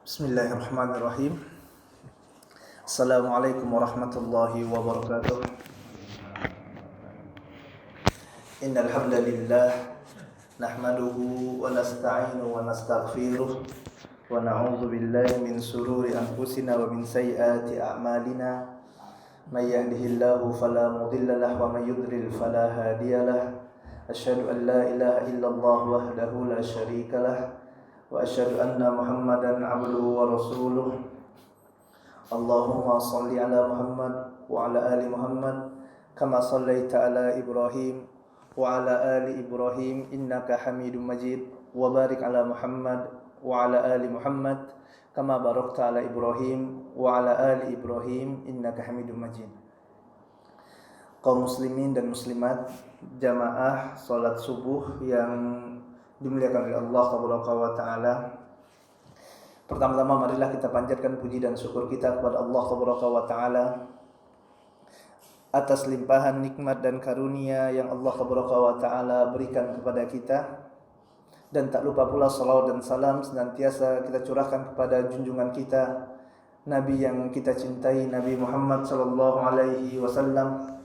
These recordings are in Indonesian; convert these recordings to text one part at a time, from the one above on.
Bismillahirrahmanirrahim. Assalamualaikum warahmatullahi wabarakatuh. Innal hamdalillah nahmaduhu wa nasta'inu wa nastaghfiruh wa na'udzu billahi min shururi anfusina wa min sayyiati a'malina. May yahdihillahu fala mudilla lahu wa may yudlil fala hadiyalah. Asyhadu an la ilaha illallah wahdahu la syarika lah. Wa asyhadu anna Muhammadan abduhu wa rasuluh. Allahumma shalli ala Muhammad wa ala ali Muhammad kama shallaita ala Ibrahim wa ala ali Ibrahim innaka Hamidum Majid wa barik ala Muhammad wa ala ali Muhammad kama barakta ala Ibrahim wa ala ali Ibrahim innaka Hamidum Majid. Kaum muslimin dan muslimat, jamaah salat subuh yang dimuliakan oleh Allah Taala. Pertama-tama marilah kita panjatkan puji dan syukur kita kepada Allah Taala atas limpahan nikmat dan karunia yang Allah Taala berikan kepada kita, dan tak lupa pula salawat dan salam senantiasa kita curahkan kepada junjungan kita, Nabi yang kita cintai, Nabi Muhammad sallallahu alaihi wasallam,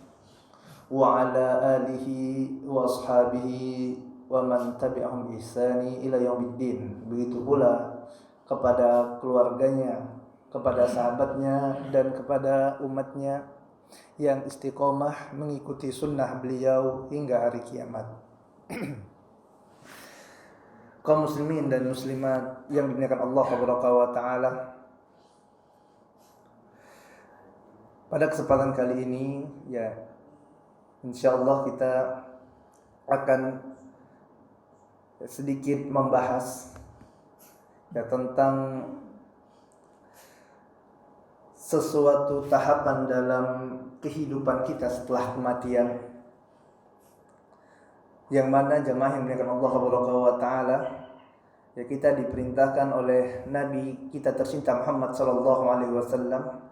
wa ala alihi wa ashabihi wa man tabi'ahum ihsani ila yaumiddin. Begitu pula kepada keluarganya, kepada sahabatnya, dan kepada umatnya yang istiqomah mengikuti sunnah beliau hingga hari kiamat. Kaum muslimin dan muslimat yang dimuliakan Allah Taala, pada kesempatan kali ini ya insyaallah kita akan sedikit membahas tentang sesuatu tahapan dalam kehidupan kita setelah kematian, yang mana jamaah yang dimuliakan Allah Taala, ya kita diperintahkan oleh Nabi kita tercinta Muhammad sallallahu alaihi wasallam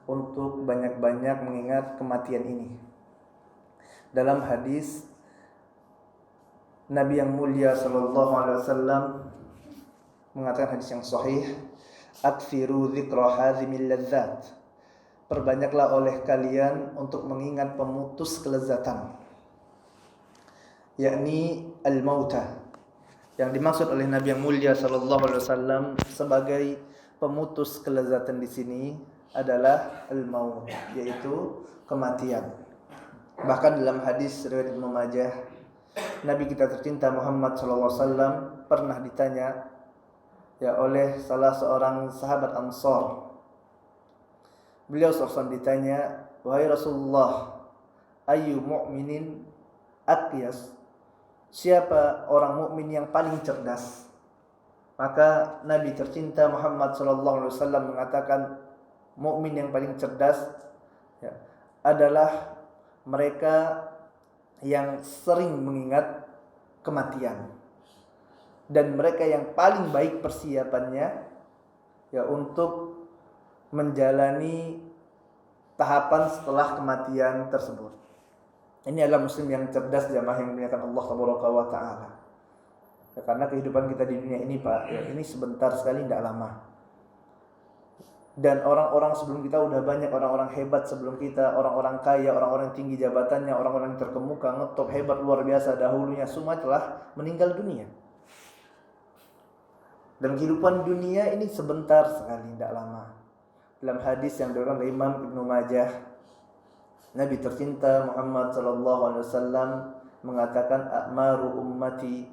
untuk banyak-banyak mengingat kematian ini. Dalam hadis Nabi yang mulia sallallahu alaihi wasallam mengatakan, hadis yang sahih, "Aktsiru dzikra hazimil ladzat." Perbanyaklah oleh kalian untuk mengingat pemutus kelezatan, yakni al-mauta. Yang dimaksud oleh Nabi yang mulia sallallahu alaihi wasallam sebagai pemutus kelezatan di sini adalah al-maut, yaitu kematian. Bahkan dalam hadis riwayat Ibnu Majah, Nabi kita tercinta Muhammad SAW pernah ditanya ya oleh salah seorang sahabat Ansar. Beliau SAW ditanya, "Wahai Rasulullah, ayu mu'minin aqyas?" Siapa orang mukmin yang paling cerdas? Maka Nabi tercinta Muhammad SAW mengatakan, mukmin yang paling cerdas ya, adalah mereka yang sering mengingat kematian, dan mereka yang paling baik persiapannya ya untuk menjalani tahapan setelah kematian tersebut. Ini adalah muslim yang cerdas, jamaah yang dimuliakan Allah Taala. Ya, karena kehidupan kita di dunia ini Pak, ya, ini sebentar sekali, tidak lama. Dan orang-orang sebelum kita udah banyak, orang-orang hebat sebelum kita, orang-orang kaya, orang-orang tinggi jabatannya, orang-orang yang terkemuka, ngetop, hebat, luar biasa dahulunya, semua telah meninggal dunia. Dan kehidupan dunia ini sebentar sekali, tidak lama. Dalam hadis yang diriwayatkan oleh Imam Ibnu Majah, Nabi tercinta Muhammad sallallahu alaihi wasallam mengatakan, "A'maru ummati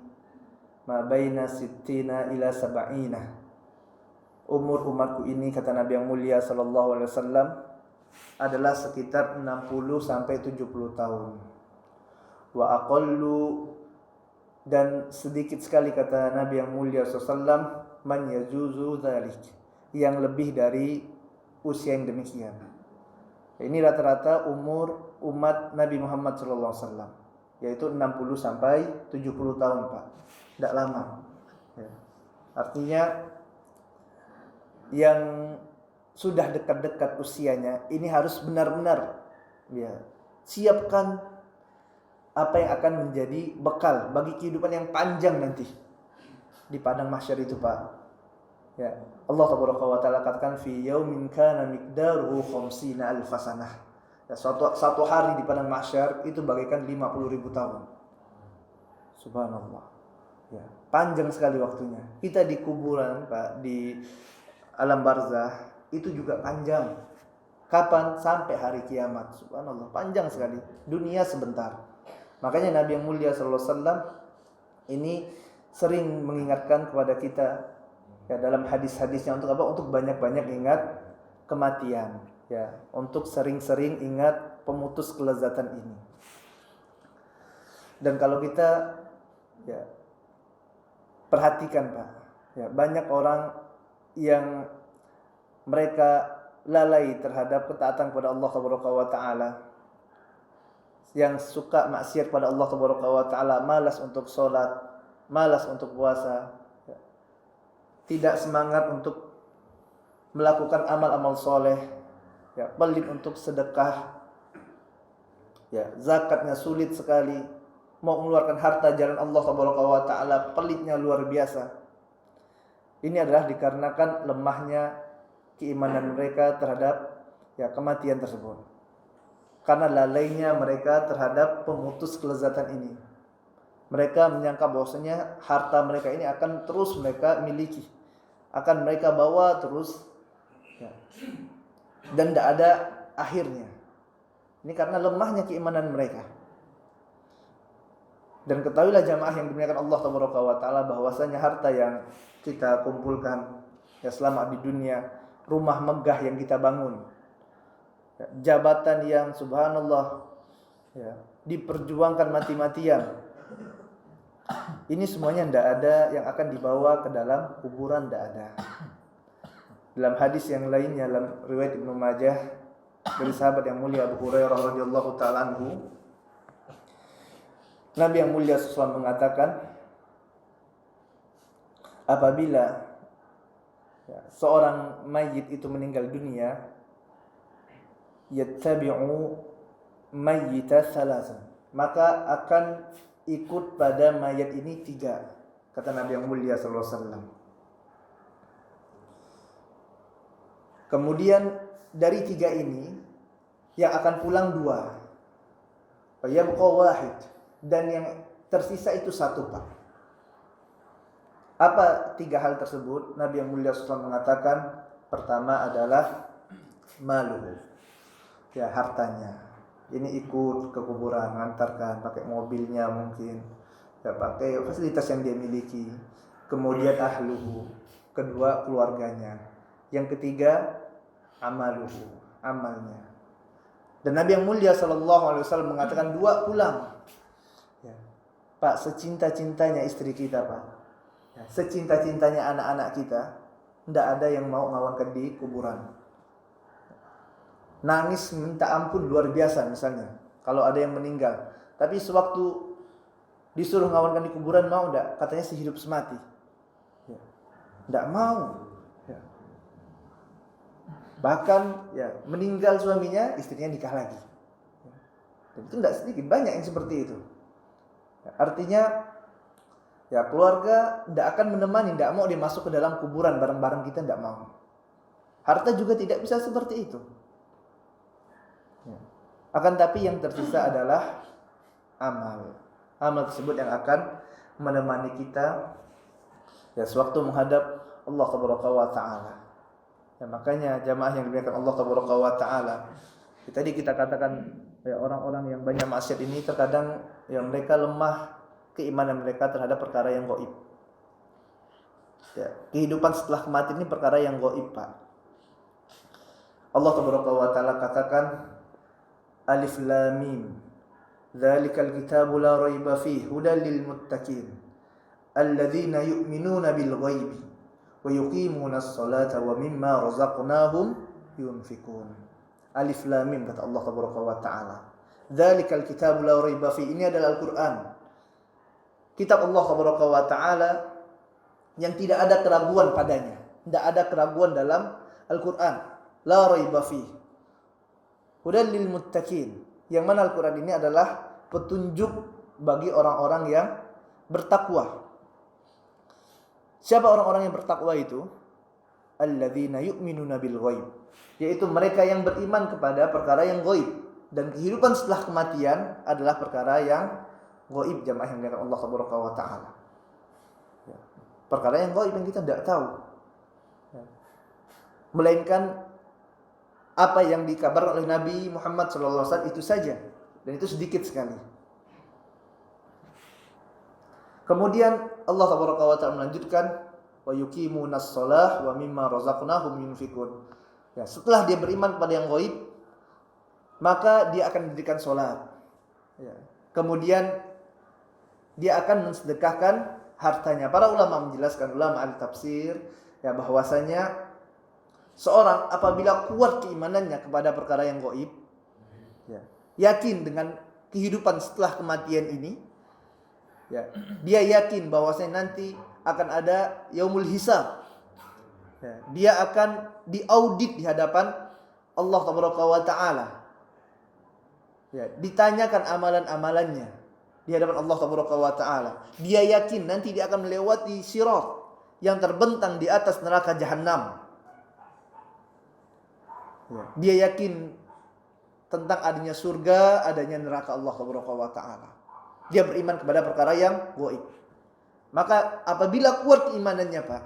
ma baina sittina ila sab'ina." Umur umatku ini, kata Nabi yang mulia sallallahu alaihi wasallam, adalah sekitar 60 sampai 70 tahun. Wa aqallu, dan sedikit sekali, kata Nabi yang mulia sallallahu alaihi wasallam, man yajuzu dzalik, yang lebih dari usia yang demikian. Ini rata-rata umur umat Nabi Muhammad sallallahu alaihi wasallam, yaitu 60 sampai 70 tahun, Pak. Tidak lama. Ya. Artinya yang sudah dekat-dekat usianya ini harus benar-benar ya siapkan apa yang akan menjadi bekal bagi kehidupan yang panjang nanti di padang mahsyar itu, Pak. Ya, Allah Taala katakan fi yaumin kana miqdaruhu 50 alf sanah. Ya, satu hari di padang mahsyar itu bagaikan 50.000 tahun. Subhanallah. Ya, panjang sekali waktunya. Kita di kuburan, Pak, di alam barzah itu juga panjang. Kapan? Sampai hari kiamat. Subhanallah, panjang sekali. Dunia sebentar. Makanya Nabi yang mulia sallallahu alaihi wasallam ini sering mengingatkan kepada kita ya dalam hadis-hadisnya untuk apa? Untuk banyak-banyak ingat kematian, ya, untuk sering-sering ingat pemutus kelezatan ini. Dan kalau kita ya perhatikan, Pak, ya, banyak orang yang mereka lalai terhadap ketaatan kepada Allah Taala, yang suka maksiat pada Allah Taala, malas untuk sholat, malas untuk puasa, tidak semangat untuk melakukan amal-amal soleh, ya, pelit untuk sedekah, ya, zakatnya sulit sekali, mau mengeluarkan harta jalan Allah Taala pelitnya luar biasa. Ini adalah dikarenakan lemahnya keimanan mereka terhadap ya kematian tersebut. Karena lalainya mereka terhadap pemutus kelezatan ini. Mereka menyangka bahwasanya harta mereka ini akan terus mereka miliki, akan mereka bawa terus, ya, dan tidak ada akhirnya. Ini karena lemahnya keimanan mereka. Dan ketahuilah jamaah yang dimuliakan Allah Taala bahwasanya harta yang kita kumpulkan ya selama di dunia, rumah megah yang kita bangun, jabatan yang subhanallah ya, diperjuangkan mati-matian, ini semuanya tidak ada yang akan dibawa ke dalam kuburan, tidak ada. Dalam hadis yang lainnya, dalam riwayat Ibnu Majah dari sahabat yang mulia Abu Hurairah radhiyallahu taala anhu, Nabi yang mulia SAW mengatakan, apabila ya, seorang mayit itu meninggal dunia, yattabi'u mayyita salasan, maka akan ikut pada mayat ini 3, kata Nabi yang mulia sallallahu alaihi wasallam. Kemudian dari 3 ini yang akan pulang 2, wa yabqa wahid, dan yang tersisa itu 1, Pak. Apa 3 hal tersebut? Nabi yang mulia sallallahu mengatakan, pertama adalah maluhu, ya, hartanya. Ini ikut ke kuburan, mengantarkan pakai mobilnya mungkin, ya, pakai fasilitas yang dia miliki. Kemudian ahluhu, kedua keluarganya. Yang ketiga amaluhu, amalnya. Dan Nabi yang mulia sallallahu alaihi wasallam mengatakan 2 pulang. Ya. Pak, secinta-cintanya istri kita, Pak, ya, secinta-cintanya anak-anak kita, tidak ada yang mau ngawankan di kuburan. Nangis minta ampun luar biasa misalnya kalau ada yang meninggal, tapi sewaktu disuruh ngawankan di kuburan mau enggak? Katanya sehidup semati, ya, enggak mau, ya. Bahkan ya meninggal suaminya, istrinya nikah lagi, ya. Dan itu enggak sedikit, banyak yang seperti itu, ya, artinya ya keluarga enggak akan menemani, enggak mau dimasuk ke dalam kuburan bareng-bareng kita, enggak mau. Harta juga tidak bisa seperti itu. Akan tapi yang tersisa adalah amal. Amal tersebut yang akan menemani kita ya sewaktu menghadap Allah Taala. Ya, makanya jamaah yang dimuliakan Allah Taala, tadi kita katakan ya, orang-orang yang banyak maksiat ini terkadang ya mereka lemah keimanan mereka terhadap perkara yang gaib. Ya, kehidupan setelah kematian ini perkara yang gaib, Pak. Allah Taala katakan, Alif Lam Mim, Dzalikal kitabu la raiba fihi hudal lil muttaqin alladzina yu'minuna bil ghaibi wa yuqimunas salata wa mimma razaqnahum yunfikun. Alif Lam Mim, kata Allah Taala. Dzalikal kitabu la raiba fihi, ini adalah Al-Qur'an. Kitab Allah Taala yang tidak ada keraguan padanya. Tidak ada keraguan dalam Al-Qur'an. La raiba fihi hudal lil muttaqin, yang mana Al-Quran ini adalah petunjuk bagi orang-orang yang bertakwa. Siapa orang-orang yang bertakwa itu? alladzina yu'minuna bil ghaib, yaitu mereka yang beriman kepada perkara yang ghaib, dan kehidupan setelah kematian adalah perkara yang ghaib, jamaah yang dimuliakan Allah tabaraka wa taala. Ya. Perkara yang ghaib yang kita tidak tahu. Ya. Melainkan apa yang dikabarkan oleh Nabi Muhammad SAW itu saja, dan itu sedikit sekali. Kemudian Allah tabaraka wa taala melanjutkan, wa yuqimunas shalah wa mimma razaqnahum yunfikun. Ya, setelah dia beriman kepada yang ghaib, maka dia akan mendirikan salat. Ya. Kemudian dia akan mensedekahkan hartanya. Para ulama menjelaskan, ulama ahli tafsir, ya, bahwasanya seorang apabila kuat keimanannya kepada perkara yang ghaib, ya, yakin dengan kehidupan setelah kematian ini, ya, dia yakin bahwasanya nanti akan ada yaumul hisab. Ya, dia akan diaudit di hadapan Allah tabaraka wa taala. Ya, ditanyakan amalan-amalannya di hadapan Allah tabaraka wa taala. Dia yakin nanti dia akan melewati sirat yang terbentang di atas neraka jahanam. Ya, dia yakin tentang adanya surga, adanya neraka Allah tabaraka wa taala. Dia beriman kepada perkara yang gaib. Maka apabila kuat keimanannya, Pak,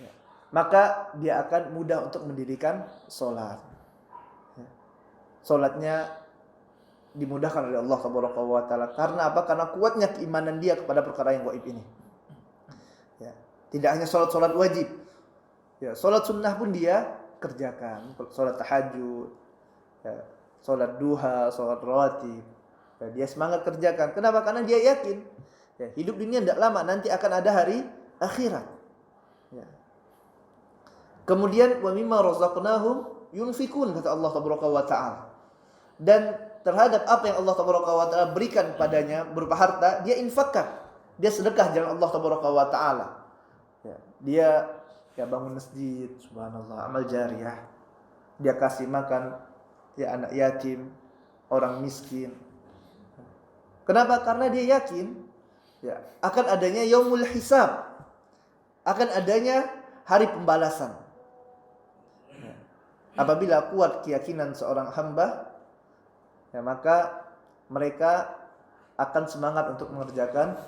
ya, maka dia akan mudah untuk mendirikan sholat. Ya. Sholatnya dimudahkan oleh Allah tabaraka wa taala. Karena apa? Karena kuatnya keimanan dia kepada perkara yang gaib ini. Ya. Tidak hanya sholat wajib, ya, sholat sunnah pun dia kerjakan. Sholat tahajud, ya, sholat duha, sholat rawatib, ya, dia semangat kerjakan. Kenapa? Karena dia yakin, ya, hidup dunia tidak lama, nanti akan ada hari akhirat. Ya. Kemudian wa mimma razaqnahum yunfikun, kata Allah tabaraka wa taala. Dan terhadap apa yang Allah tabaraka wa taala berikan padanya berupa harta, dia infakkan, dia sedekah jalan Allah tabaraka wa taala. Ya, dia bangun masjid, subhanallah, amal jariyah. Dia kasih makan, ya, anak yatim, orang miskin. Kenapa? Karena dia yakin, ya, akan adanya yaumul hisab, akan adanya hari pembalasan. Ya. Apabila kuat keyakinan seorang hamba, ya, maka mereka akan semangat untuk mengerjakan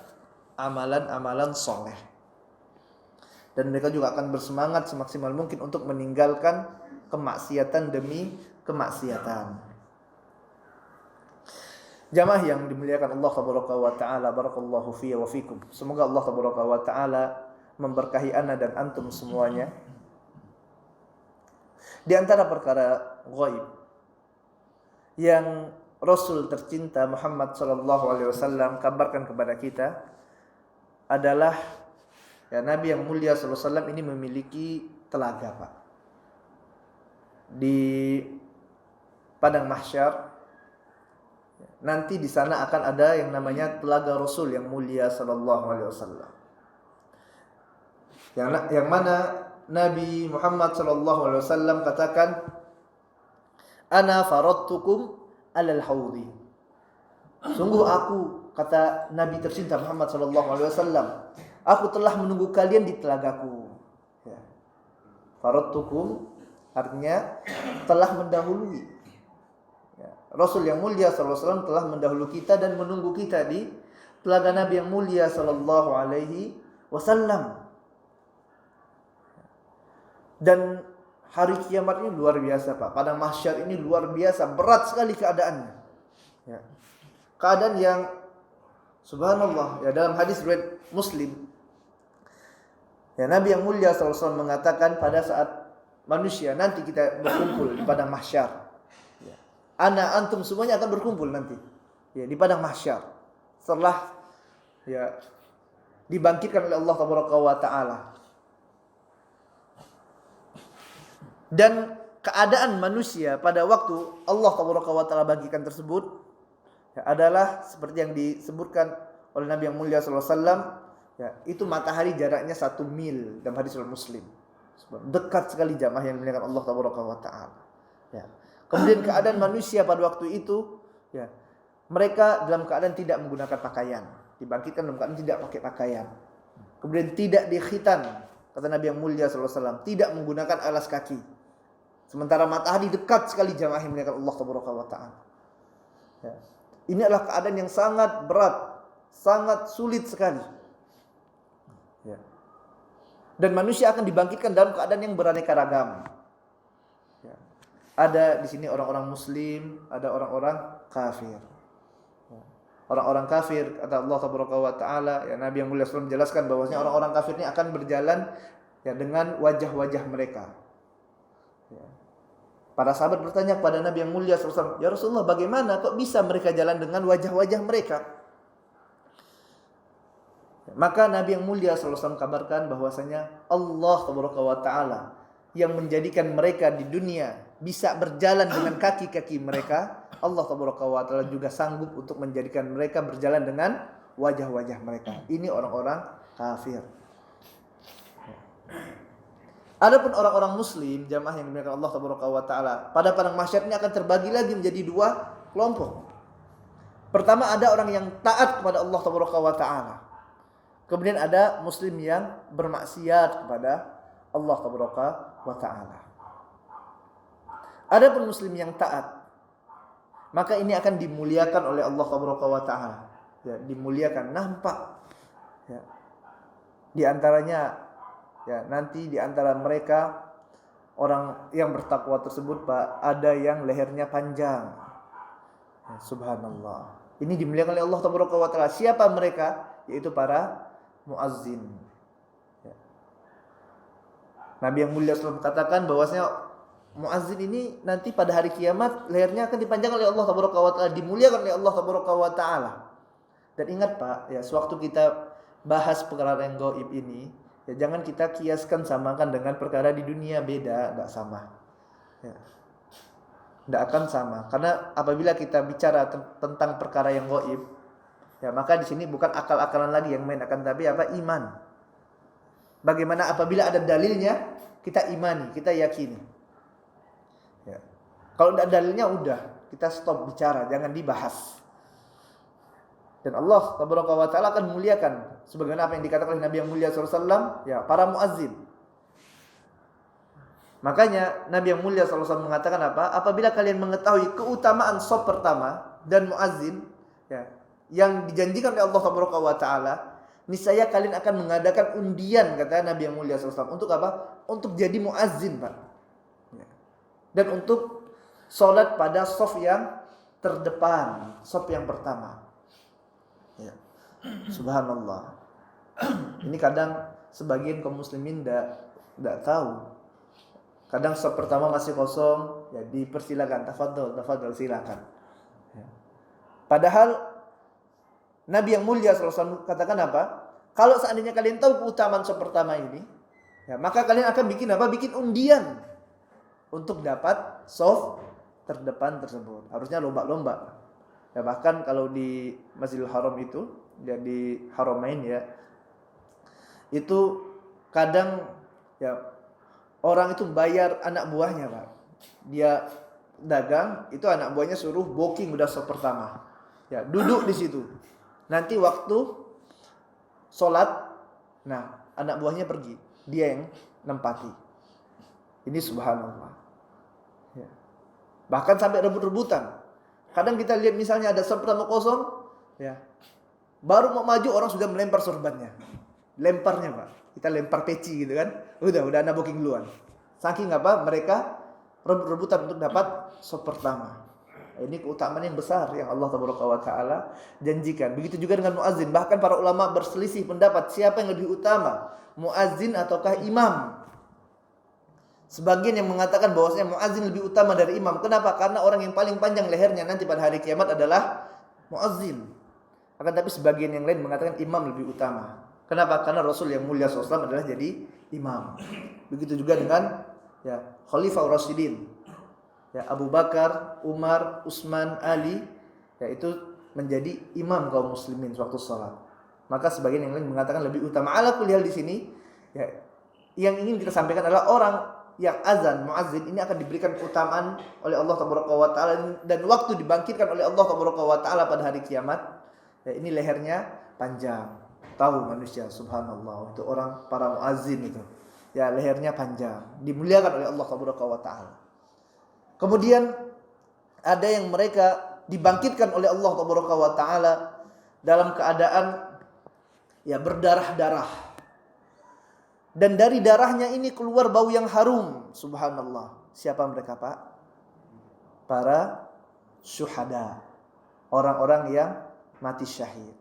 amalan-amalan soleh. Dan mereka juga akan bersemangat semaksimal mungkin untuk meninggalkan kemaksiatan demi kemaksiatan. Jamaah yang dimuliakan Allah tabaraka wa taala, barakallahu fiyya wa fikum. Semoga Allah tabaraka wa taala memberkahi ana dan antum semuanya. Di antara perkara ghaib yang Rasul tercinta Muhammad sallallahu alaihi wasallam kabarkan kepada kita adalah, ya, Nabi yang mulia sallallahu alaihi wasallam ini memiliki telaga, Pak. Di padang mahsyar nanti di sana akan ada yang namanya telaga Rasul yang mulia sallallahu alaihi wasallam. Yang mana Nabi Muhammad sallallahu alaihi wasallam katakan, "Ana faradtukum alal haudi." Sungguh aku, kata Nabi tercinta Muhammad sallallahu alaihi wasallam, aku telah menunggu kalian di telagaku. Ya. Faradtukum artinya telah mendahului. Ya. Rasul yang mulia sallallahu alaihi wasallam telah mendahului kita dan menunggu kita di telaga Nabi yang mulia sallallahu alaihi wasallam. Dan hari kiamat ini luar biasa, Pak. Padang mahsyar ini luar biasa, berat sekali keadaannya. Ya. Keadaan yang subhanallah, ya, dalam hadis riwayat Muslim, ya, Nabi yang mulia sallallahu alaihi wasallam mengatakan pada saat manusia nanti kita berkumpul di padang mahsyar. Ya. Ana antum semuanya akan berkumpul nanti, ya, di padang mahsyar. Setelah, ya, dibangkitkan oleh Allah tabaraka wa taala. Dan keadaan manusia pada waktu Allah tabaraka wa taala bagikan tersebut, ya, adalah seperti yang disebutkan oleh Nabi yang mulia sallallahu alaihi wasallam, ya, itu matahari jaraknya 1 mil dalam hadis Muslim. Dekat sekali jamaah yang dimuliakan Allah tabaraka wa taala. Ya. Kemudian keadaan manusia pada waktu itu, ya, mereka dalam keadaan tidak menggunakan pakaian, dibangkitkan dalam keadaan tidak pakai pakaian. Kemudian tidak dikhitan, kata Nabi yang mulia sallallahu alaihi wasallam, tidak menggunakan alas kaki. Sementara matahari dekat sekali jamaah yang mulia Allah tabaraka wa taala. Ya. Ini adalah keadaan yang sangat berat, sangat sulit sekali. Ya. Dan manusia akan dibangkitkan dalam keadaan yang beraneka ragam. Ya. Ada di sini orang-orang muslim, ada orang-orang kafir. Ya. Orang-orang kafir, kata Allah tabaraka wa taala, ya Nabi yang mulia SAW menjelaskan bahwasanya orang-orang kafir ini akan berjalan ya dengan wajah-wajah mereka. Ya. Para sahabat bertanya kepada Nabi yang mulia SAW, ya Rasulullah, bagaimana kok bisa mereka jalan dengan wajah-wajah mereka? Maka Nabi yang mulia SAW kabarkan bahwasanya Allah tabaraka wa taala yang menjadikan mereka di dunia bisa berjalan dengan kaki-kaki mereka, Allah tabaraka wa taala juga sanggup untuk menjadikan mereka berjalan dengan wajah-wajah mereka. Ini orang-orang kafir. Adapun orang-orang muslim, jamaah yang dimuliakan Allah tabaraka wa taala, pada padang mahsyar ini akan terbagi lagi menjadi dua kelompok. Pertama, ada orang yang taat kepada Allah tabaraka wa taala. Kemudian ada muslim yang bermaksiat kepada Allah tabaraka wa taala. Adapun muslim yang taat, maka ini akan dimuliakan oleh Allah tabaraka wa taala. Ya, dimuliakan, nampak. Ya. Di antaranya ya, nanti di antara mereka orang yang bertakwa tersebut, Pak, ada yang lehernya panjang. Ya, subhanallah. Ini dimuliakan oleh Allah tabaraka wa taala. Siapa mereka? Yaitu para muazzin. Ya. Nabi yang mulia SAW katakan bahwasanya muazzin ini nanti pada hari kiamat lehernya akan dipanjangkan oleh Allah tabaraka wa taala, dimuliakan oleh Allah tabaraka wa taala. Dan ingat, Pak, ya sewaktu kita bahas perkara yang gaib ini, ya jangan kita kiaskan samakan dengan perkara di dunia, beda, tidak sama. Ya. Tidak akan sama, karena apabila kita bicara tentang perkara yang gaib, ya maka di sini bukan akal-akalan lagi yang main, akan tapi apa? Iman. Bagaimana apabila ada dalilnya, kita imani, kita yakini. Ya. Kalau tidak dalilnya, udah kita stop bicara, jangan dibahas. Dan Allah tabaraka wa taala akan memuliakan sebagaimana apa yang dikatakan oleh Nabi yang mulia SAW, ya para muazzin. Makanya Nabi yang mulia SAW mengatakan apa? Apabila kalian mengetahui keutamaan shaf pertama dan muazzin, ya, yang dijanjikan oleh Allah tabaraka wa taala, niscaya kalian akan mengadakan undian, kata Nabi yang mulia SAW. Untuk apa? Untuk jadi muazzin, Pak. Ya. Dan untuk sholat pada shaf yang terdepan, shaf yang pertama. Ya. Subhanallah. Ini kadang sebagian kaum muslimin tidak tahu. Kadang shaf pertama masih kosong, ya dipersilakan, tafadhol silakan. Ya. Padahal Nabi yang mulia SAW katakan apa? Kalau seandainya kalian tahu keutamaan shaf pertama ini, ya maka kalian akan bikin apa? Bikin undian untuk dapat shaf terdepan tersebut. Harusnya lomba-lomba. Ya bahkan kalau di Masjidil Haram itu, ya di Haramain ya, itu kadang ya orang itu bayar anak buahnya, Pak. Dia dagang, itu anak buahnya suruh booking udah shaf pertama. Ya, duduk di situ. Nanti waktu sholat, nah anak buahnya pergi, dia yang nempati. Ini subhanallah. Ya. Bahkan sampai rebut-rebutan. Kadang kita lihat misalnya ada shaf pertama kosong, ya, baru mau maju orang sudah melempar sorbannya, lemparnya, Pak. Kita lempar peci gitu kan, udah anak booking duluan. Saking apa? Mereka rebut-rebutan untuk dapat shaf pertama. Ini keutamaan yang besar yang Allah tabaraka wa taala janjikan. Begitu juga dengan muazzin. Bahkan para ulama berselisih pendapat siapa yang lebih utama, muazzin ataukah imam. Sebagian yang mengatakan bahwasanya muazzin lebih utama dari imam. Kenapa? Karena orang yang paling panjang lehernya nanti pada hari kiamat adalah muazzin. Akan tapi sebagian yang lain mengatakan imam lebih utama. Kenapa? Karena Rasul yang mulia SAW adalah jadi imam. Begitu juga dengan ya Khalifah Rasyidin. Ya, Abu Bakar, Umar, Utsman, Ali, yaitu menjadi imam kaum muslimin waktu sholat. Maka sebagian yang lain mengatakan lebih utama. Ala kulli hal di sini, ya, yang ingin kita sampaikan adalah orang yang azan, muazzin ini akan diberikan keutamaan oleh Allah tabaraka wa taala dan waktu dibangkitkan oleh Allah tabaraka wa taala pada hari kiamat. Ya, ini lehernya panjang. Tahu manusia, subhanallah, itu orang para muazzin itu. ya lehernya panjang, dimuliakan oleh Allah Tabaraka wa taala. Kemudian ada yang mereka dibangkitkan oleh Allah Tabaraka wa taala dalam keadaan ya berdarah-darah. Dan dari darahnya ini keluar bau yang harum. Subhanallah. Siapa mereka, Pak? Para syuhada. Orang-orang yang mati syahid.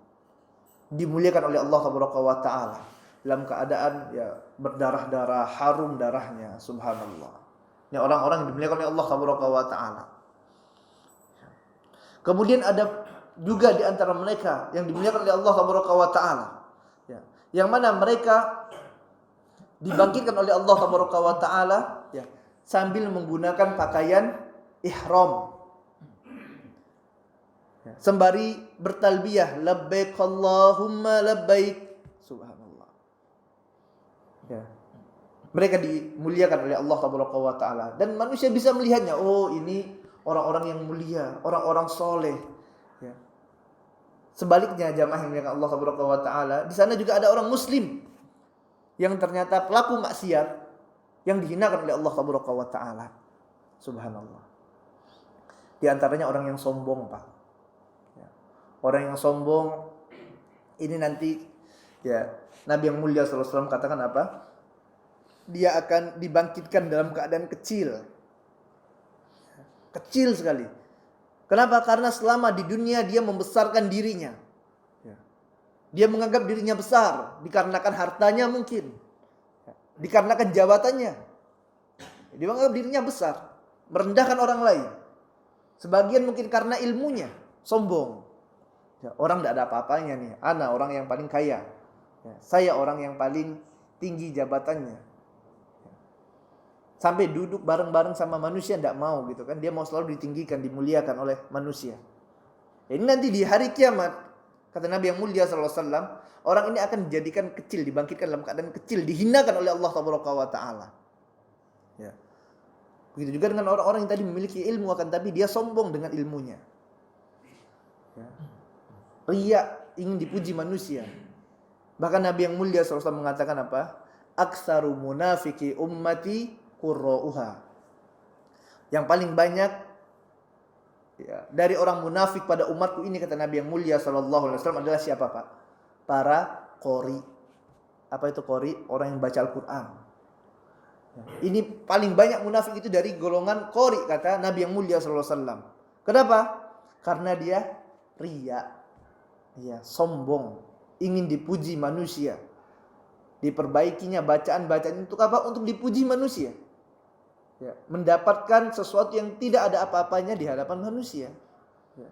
Dimuliakan oleh Allah Tabaraka wa taala dalam keadaan ya berdarah-darah, harum darahnya. Subhanallah. Ini orang-orang yang dimuliakan oleh Allah Tabaraka wa taala. Kemudian ada juga di antara mereka yang dimuliakan oleh Allah Tabaraka wa taala. Ya. Yang mana mereka dibangkitkan oleh Allah Tabaraka wa taala ya, sambil menggunakan pakaian ihram. Ya, sembari bertalbiyah labbaik Allahumma labbaik. Subhanallah. Ya. Mereka dimuliakan oleh Allah Tabaraka wa taala dan manusia bisa melihatnya, oh ini orang-orang yang mulia, orang-orang soleh. Ya. Sebaliknya jamaah yang dimuliakan Allah Tabaraka wa taala, di sana juga ada orang muslim yang ternyata pelaku maksiat yang dihinakan oleh Allah Tabaraka wa taala. Subhanallah. Di antaranya orang yang sombong, Pak. Ya. Orang yang sombong ini nanti ya Nabi yang mulia sallallahu alaihi wasallam katakan apa? Dia akan dibangkitkan dalam keadaan kecil. Kecil sekali. Kenapa? Karena selama di dunia dia membesarkan dirinya. Dia menganggap dirinya besar dikarenakan hartanya mungkin, dikarenakan jabatannya. Dia menganggap dirinya besar, merendahkan orang lain. Sebagian mungkin karena ilmunya, sombong. Ya, orang tidak ada apa-apanya nih. Ana orang yang paling kaya. Ya, saya orang yang paling tinggi jabatannya. Sampai duduk bareng-bareng sama manusia tidak mau gitu kan. Dia mau selalu ditinggikan, dimuliakan oleh manusia. Ini nanti di hari kiamat, kata Nabi yang mulia sallallahu alaihi wasallam, orang ini akan dijadikan kecil, dibangkitkan dalam keadaan kecil, dihinakan oleh Allah Tabaraka wa taala. Ya. Begitu juga dengan orang-orang yang tadi memiliki ilmu akan tapi dia sombong dengan ilmunya. Ya. Riya, ingin dipuji manusia. Bahkan Nabi yang mulia sallallahu alaihi wasallam mengatakan apa? Aktsaru munafiki ummati qurra'uha. Yang paling banyak ya, dari orang munafik pada umatku ini kata Nabi yang mulia sallallahu alaihi wasallam adalah siapa, Pak? Para qori. Apa itu qori? Orang yang baca Al-Qur'an. Ya, ini paling banyak munafik itu dari golongan qori kata Nabi yang mulia sallallahu alaihi wasallam. Kenapa? Karena dia riya. Ya, sombong, ingin dipuji manusia. Diperbaikinya bacaan-bacaan untuk apa? Untuk dipuji manusia. Ya, mendapatkan sesuatu yang tidak ada apa-apanya di hadapan manusia. Ya.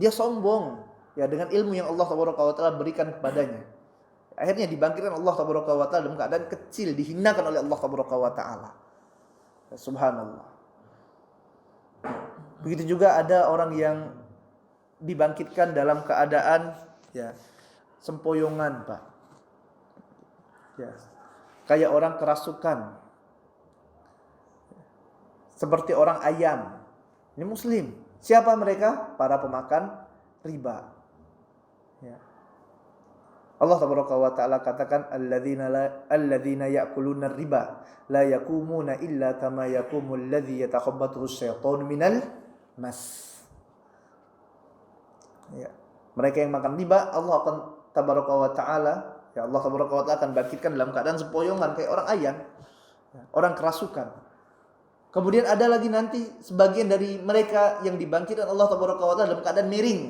Dia sombong ya dengan ilmu yang Allah Tabaraka wa taala berikan kepadanya. Akhirnya dibangkitkan Allah Tabaraka wa taala dalam keadaan kecil, dihinakan oleh Allah Tabaraka wa taala. Ya, subhanallah. Begitu juga ada orang yang dibangkitkan dalam keadaan ya sempoyongan, Pak. Ya. Kayak orang kerasukan. Seperti orang ayam. Ini muslim. Siapa mereka? Para pemakan riba. Ya. Allah Tabaraka wa taala katakan alladzina ya'kuluna riba la yaqumuna illa kama yaqumul ladzi yatakhabbathu asyaitanu minal mas. Ya. Mereka yang makan riba, Allah akan Tabaraka wa taala, ya Allah Tabaraka wa taala akan bangkitkan dalam keadaan sempoyongan kayak orang ayam. Ya. Orang kerasukan. Kemudian ada lagi nanti sebagian dari mereka yang dibangkitkan Allah Tabaraka wa taala dalam keadaan miring.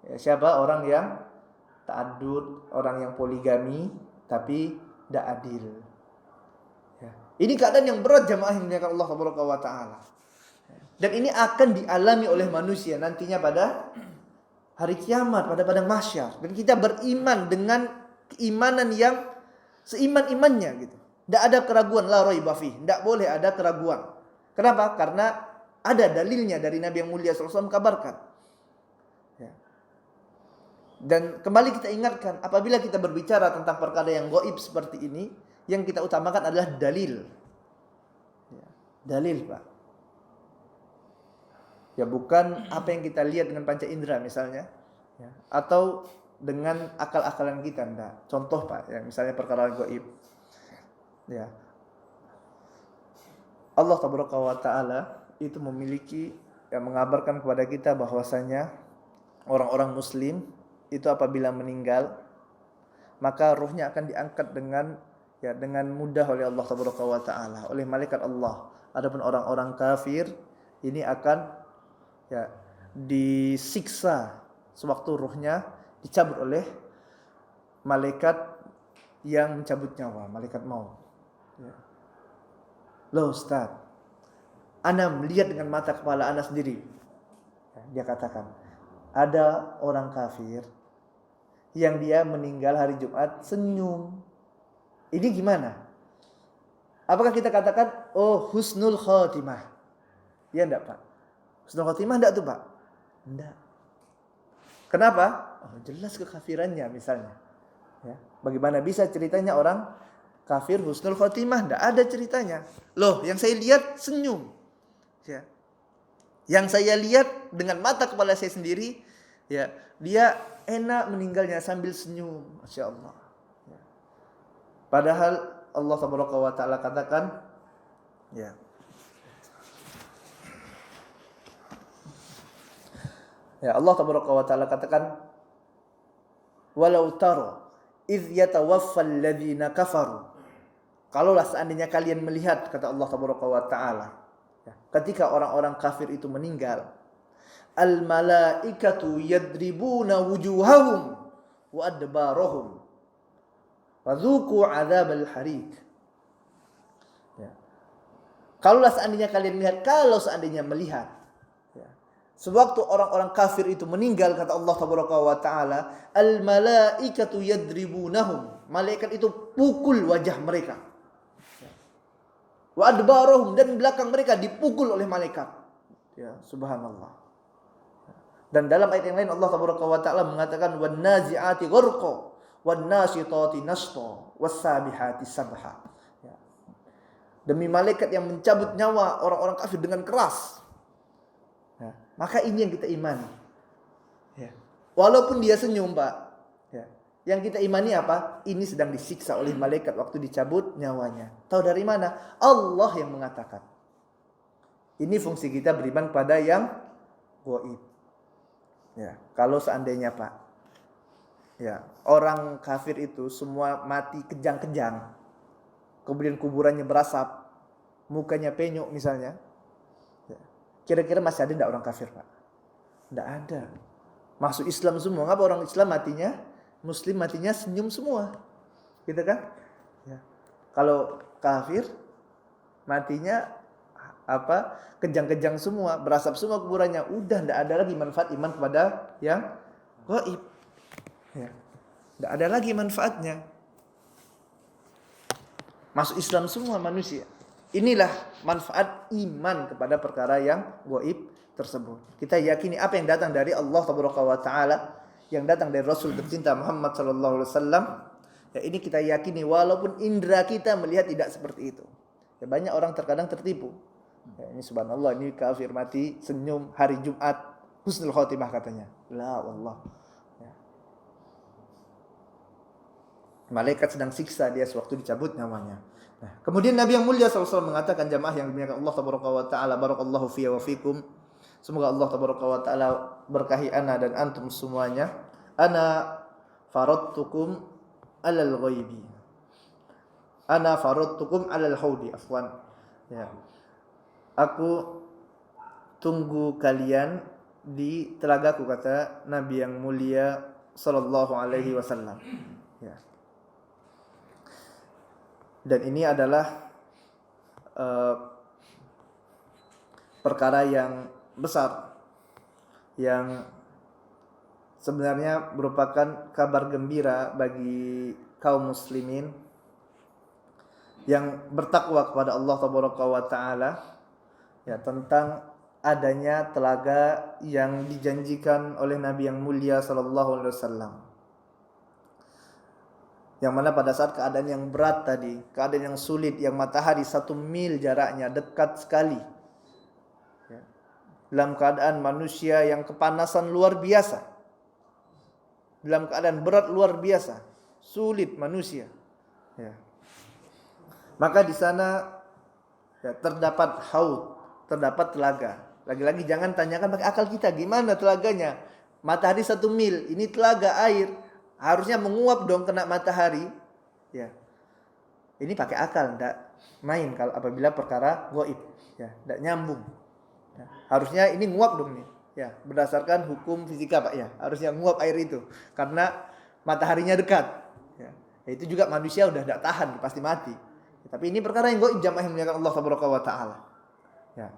Ya, siapa? Orang yang ta'addud, orang yang poligami tapi tidak adil. Ya. Ini keadaan yang berat jamaah yang dimuliakan Allah Tabaraka wa taala. Dan ini akan dialami oleh manusia nantinya pada hari kiamat, pada padang mahsyar. Dan kita beriman dengan keimanan yang seiman-imannya gitu. Tidak ada keraguan, la raiba fih. Tidak boleh ada keraguan. Kenapa? Karena ada dalilnya dari Nabi yang mulia sallallahu alaihi wasallam kabarkan. Ya. Dan kembali kita ingatkan, apabila kita berbicara tentang perkara yang gaib seperti ini, yang kita utamakan adalah dalil. Ya. Dalil, Pak. Ya bukan apa yang kita lihat dengan panca indera misalnya. Ya. Atau dengan akal-akalan kita, enggak. Contoh Pak, ya misalnya perkara gaib. Ya. Allah Tabaraka wa Ta'ala itu memiliki yang mengabarkan kepada kita bahwasanya orang-orang muslim itu apabila meninggal maka ruhnya akan diangkat dengan mudah oleh Allah Tabaraka wa Ta'ala, oleh malaikat Allah. Adapun orang-orang kafir ini akan disiksa sewaktu ruhnya dicabut oleh malaikat yang mencabut nyawa, malaikat maut. Ya. Loh Ustaz, ana melihat dengan mata kepala ana sendiri. Dia katakan, ada orang kafir yang dia meninggal hari Jumat senyum. Ini gimana? Apakah kita katakan, oh husnul khotimah? Ya enggak Pak? Husnul khotimah enggak tuh Pak? Enggak. Kenapa? Oh, jelas kekafirannya misalnya. Ya. Bagaimana bisa ceritanya orang kafir husnul khotimah? Enggak ada ceritanya. Loh, yang saya lihat senyum. Ya. Yang saya lihat dengan mata kepala saya sendiri, ya, dia enak meninggalnya sambil senyum, Masya Allah. Ya. Padahal Allah Tabaraka wa Ta'ala katakan, ya, Allah Tabaraka wa Ta'ala katakan, walau taro idh yatawaffal ladzina kafaru. Kalaulah seandainya kalian melihat, kata Allah Tabaraka wa Ta'ala, ketika orang-orang kafir itu meninggal, al malaikatu yadribuna wujuhahum wa adbarahum wa dzuqu adzabal harik. Ya. Kalaulah seandainya kalian melihat, kalau seandainya melihat, ya, sewaktu orang-orang kafir itu meninggal, kata Allah Tabaraka wa Ta'ala, al malaikatu yadribunahum, malaikat itu pukul wajah mereka. Wa adbarahum, dan belakang mereka dipukul oleh malaikat. Ya, subhanallah. Dan dalam ayat yang lain Allah Tabaraka wa Ta'ala mengatakan wan nazi'ati gharqa wan nasyitati nashta was-sabihati sabha. Ya. Demi malaikat yang mencabut nyawa orang-orang kafir dengan keras. Ya. Maka ini yang kita imani. Ya. Walaupun dia senyum Pak, ya. Yang kita imani apa? Ini sedang disiksa oleh malaikat waktu dicabut nyawanya. Tahu dari mana? Allah yang mengatakan. Ini fungsi kita beriman pada yang gaib. Ya, kalau seandainya Pak, ya, orang kafir itu semua mati kejang-kejang, kemudian kuburannya berasap, mukanya penyok misalnya, ya, kira-kira masih ada tidak orang kafir Pak? Tidak ada. Masuk Islam semua. Ngapa orang Islam matinya? Muslim matinya senyum semua, gitu kan? Ya. Kalau kafir matinya apa? Kejang-kejang semua, berasap semua kuburannya. Udah tidak ada lagi manfaat iman kepada yang gaib. Ya. Tidak ada lagi manfaatnya. Masuk Islam semua manusia. Inilah manfaat iman kepada perkara yang gaib tersebut. Kita yakini apa yang datang dari Allah Tabaraka wa Ta'ala, yang datang dari Rasul tercinta Muhammad sallallahu alaihi wasallam, ya, ini kita yakini walaupun indera kita melihat tidak seperti itu. Ya, banyak orang terkadang tertipu. Ya, ini subhanallah, ini kafir mati senyum hari Jumat husnul khotimah katanya. La wallah. Ya. Malaikat sedang siksa dia sewaktu dicabut nyawanya. Nah, kemudian Nabi yang mulia SAW mengatakan, jamaah yang dimuliakan Allah Tabaraka wa Ta'ala, barakallahu fiyya wa fikum. Semoga Allah Tabaraka wa Ta'ala berkahi ana dan antum semuanya. Ana faradtukum alal ghaibi. Ana faradtukum alal haudi, afwan. Ya. Aku tunggu kalian di telagaku, kata Nabi yang mulia sallallahu alaihi wasallam. Ya. Dan ini adalah perkara yang besar, yang sebenarnya merupakan kabar gembira bagi kaum muslimin yang bertakwa kepada Allah Tabaraka wa Ta'ala, ya, tentang adanya telaga yang dijanjikan oleh Nabi yang mulia sallallahu alaihi wasallam. Yang mana pada saat keadaan yang berat tadi, keadaan yang sulit, yang matahari 1 mil jaraknya, dekat sekali, ya, dalam keadaan manusia yang kepanasan luar biasa, dalam keadaan berat luar biasa, sulit manusia. Ya. Maka di sana ya, terdapat haud, terdapat telaga. Lagi-lagi jangan tanyakan pakai akal kita, gimana telaganya? Matahari 1 mil, ini telaga air, harusnya menguap dong kena matahari. Ya, ini pakai akal, tidak main kalau apabila perkara goib, ya, tidak nyambung. Ya, harusnya ini nguap dong nih, ya, berdasarkan hukum fisika Pak ya, harusnya nguap air itu, karena mataharinya dekat. Ya, itu juga manusia udah tidak tahan, pasti mati. Ya, tapi ini perkara yang goib, jamaah yang muliakan Allah Subhanahu wa taala. Ya.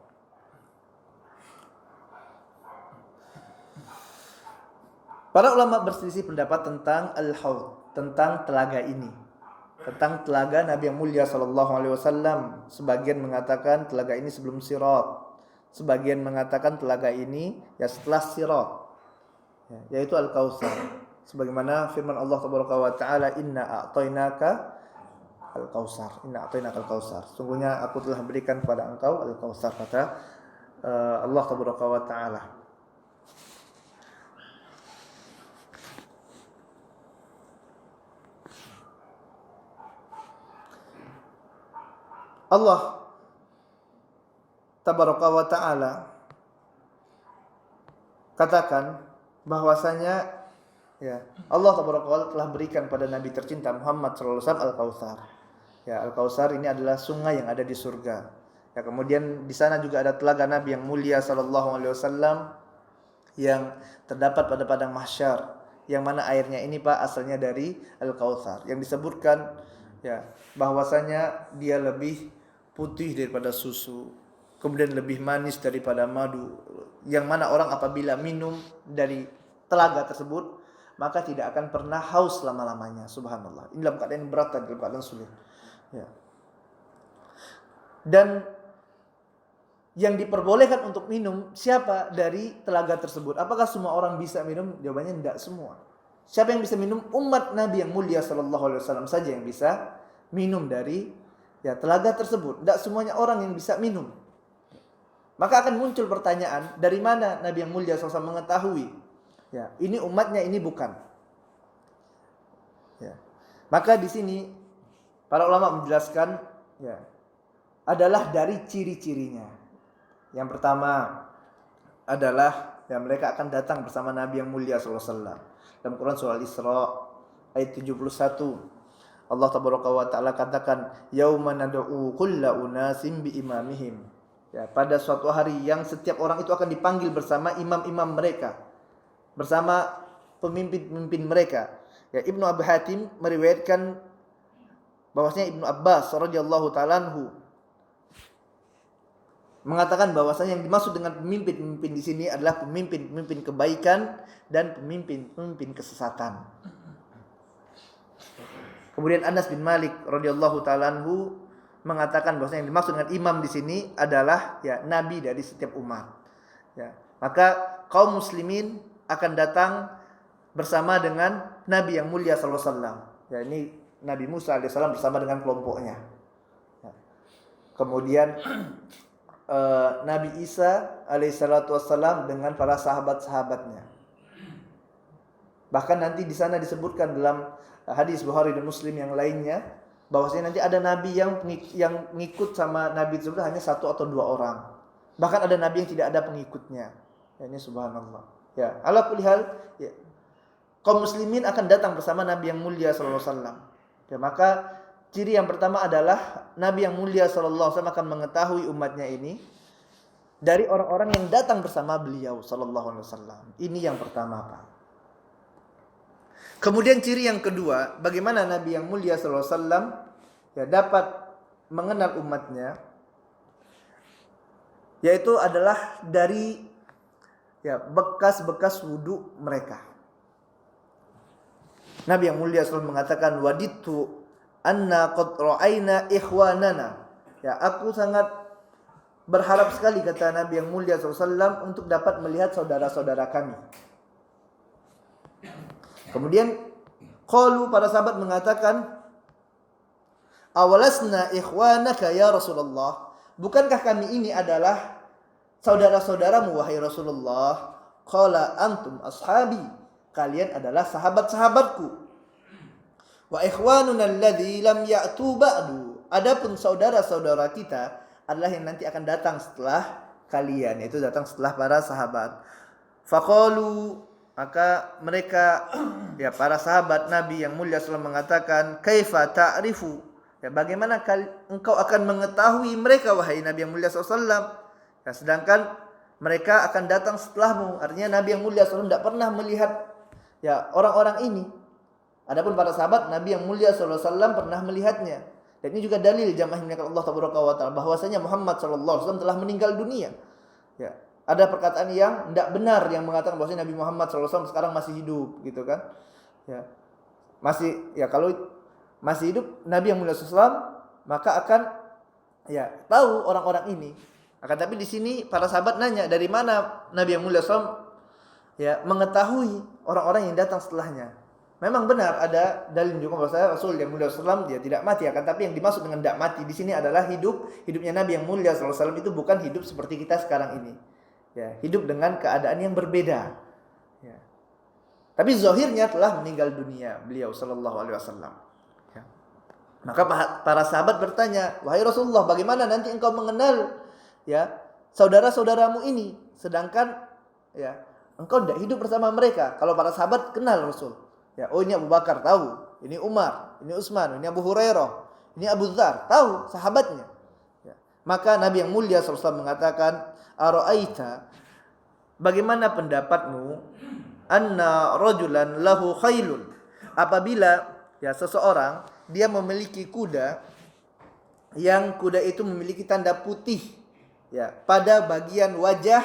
Para ulama berselisih pendapat tentang al-haud, tentang telaga ini, tentang telaga Nabi yang mulia sallallahu alaihi wasallam. Sebagian mengatakan telaga ini sebelum sirat, sebagian mengatakan telaga ini ya setelah sirat, ya, yaitu al-kautsar. Sebagaimana firman Allah Subhanahu wa taala, inna a'tainaka al-kautsar, inna a'tainaka al-kautsar. Sungguhnya aku telah berikan kepada engkau al-kautsar, kata Allah Subhanahu wa taala. Allah Tabaraka wa ta'ala katakan bahwasanya ya Allah Tabaraka wa ta'ala telah berikan pada Nabi tercinta Muhammad sallallahu alaihi wasallam al-Kautsar. Ya, al-Kautsar ini adalah sungai yang ada di surga. Ya, kemudian di sana juga ada telaga Nabi yang mulia sallallahu alaihi wasallam yang terdapat pada padang mahsyar, yang mana airnya ini Pak asalnya dari al-Kautsar, yang disebutkan ya bahwasanya dia lebih putih daripada susu, kemudian lebih manis daripada madu, yang mana orang apabila minum dari telaga tersebut maka tidak akan pernah haus selama-lamanya. Subhanallah. Ini dalam keadaan berat dan dalam keadaan sulit. Ya. Dan yang diperbolehkan untuk minum siapa dari telaga tersebut? Apakah semua orang bisa minum? Jawabannya tidak semua. Siapa yang bisa minum? Umat Nabi yang mulia sallallahu alaihi wasallam saja yang bisa minum dari ya telaga tersebut. Tidak semuanya orang yang bisa minum. Maka akan muncul pertanyaan, dari mana Nabi yang mulia SAW mengetahui ya ini umatnya, ini bukan. Ya. Maka di sini para ulama menjelaskan ya adalah dari ciri-cirinya. Yang pertama adalah ya mereka akan datang bersama Nabi yang mulia SAW. Dalam Quran surah Al-Isra ayat 71. Allah Tabaraka wa taala katakan, yauma nad'u kulla unasim bi imamihim. Ya, pada suatu hari yang setiap orang itu akan dipanggil bersama imam-imam mereka, bersama pemimpin-pemimpin mereka. Ya, Ibnu Abi Hatim meriwayatkan bahwasanya Ibnu Abbas radhiyallahu taala anhu mengatakan bahwasanya yang dimaksud dengan pemimpin-pemimpin di sini adalah pemimpin-pemimpin kebaikan dan pemimpin-pemimpin kesesatan. Kemudian Anas bin Malik radhiyallahu taala anhu mengatakan bahwa yang dimaksud dengan imam di sini adalah ya nabi dari setiap umat. Ya, maka kaum muslimin akan datang bersama dengan Nabi yang mulia sallallahu alaihi wasallam. Ya, ini Nabi Musa alaihissalam bersama dengan kelompoknya. Ya. Kemudian Nabi Isa alaihissalam dengan para sahabat-sahabatnya. Bahkan nanti di sana disebutkan dalam hadis Bukhari dan Muslim yang lainnya bahwasanya nanti ada nabi yang mengikut sama nabi tersebut hanya 1 atau 2 orang. Bahkan ada nabi yang tidak ada pengikutnya. Ya, ini subhanallah. Ya, ala kulli hal ya, kaum muslimin akan datang bersama Nabi yang mulia sallallahu alaihi wasallam. Ya, maka ciri yang pertama adalah Nabi yang mulia sallallahu alaihi wasallam akan mengetahui umatnya ini dari orang-orang yang datang bersama beliau sallallahu alaihi wasallam. Ini yang pertama, Pak. Kemudian ciri yang kedua, bagaimana Nabi yang mulia sallallahu alaihi wasallam ya dapat mengenal umatnya, yaitu adalah dari ya bekas-bekas wudu mereka. Nabi yang mulia sallallahu mengatakan, waditu anna qad ra'aina ikhwanana. Ya, aku sangat berharap sekali, kata Nabi yang mulia sallallahu untuk dapat melihat saudara-saudara kami. Kemudian qalu, para sahabat mengatakan, awalasna ikhwanaka ya Rasulullah, bukankah kami ini adalah saudara-saudaramu wahai Rasulullah? Qala antum ashabi, kalian adalah sahabat-sahabatku. Wa ikhwanuna alladzi lam ya'tu ba'du. Adapun saudara-saudara kita adalah yang nanti akan datang setelah kalian, yaitu datang setelah para sahabat. Faqalu, maka mereka ya para sahabat Nabi yang mulia sallallahu mengatakan, kaifa ta'rifu? Ya, bagaimana engkau akan mengetahui mereka wahai Nabi yang mulia sallallahu? Ya, sedangkan mereka akan datang setelahmu. Artinya Nabi yang mulia sallallahu tidak pernah melihat ya orang-orang ini. Adapun para sahabat Nabi yang mulia sallallahu alaihi wasallam pernah melihatnya. Dan ini juga dalil jamaah yang dimuliakan Allah taala bahwasanya Muhammad sallallahu alaihi wasallam telah meninggal dunia. Ya, ada perkataan yang tidak benar yang mengatakan bahwasanya Nabi Muhammad sallallahu alaihi wasallam sekarang masih hidup, gitu kan? Ya. Masih ya, kalau masih hidup Nabi yang mulia sallallahu alaihi wasallam maka akan ya tahu orang-orang ini. Akan tapi di sini para sahabat nanya, dari mana Nabi yang mulia sallallahu alaihi wasallam ya mengetahui orang-orang yang datang setelahnya. Memang benar ada dalil juga bahwa Rasul yang mulia sallallahu dia tidak mati, akan tapi yang dimaksud dengan tidak mati di sini adalah hidupnya Nabi yang mulia sallallahu itu bukan hidup seperti kita sekarang ini. Ya, hidup dengan keadaan yang berbeda. Ya. Tapi zahirnya telah meninggal dunia beliau sallallahu alaihi wasallam. Ya. Maka para sahabat bertanya, "Wahai Rasulullah, bagaimana nanti engkau mengenal ya saudara-saudaramu ini sedangkan ya engkau tidak hidup bersama mereka?" Kalau para sahabat kenal Rasul. Ya, oh ini Abu Bakar tahu, ini Umar, ini Utsman, ini Abu Hurairah, ini Abu Dzar, tahu sahabatnya. Ya. Maka Nabi yang mulia SAW mengatakan, "Ara'aita, bagaimana pendapatmu anna rajulan lahu khailun?" Apabila ya seseorang dia memiliki kuda yang kuda itu memiliki tanda putih ya pada bagian wajah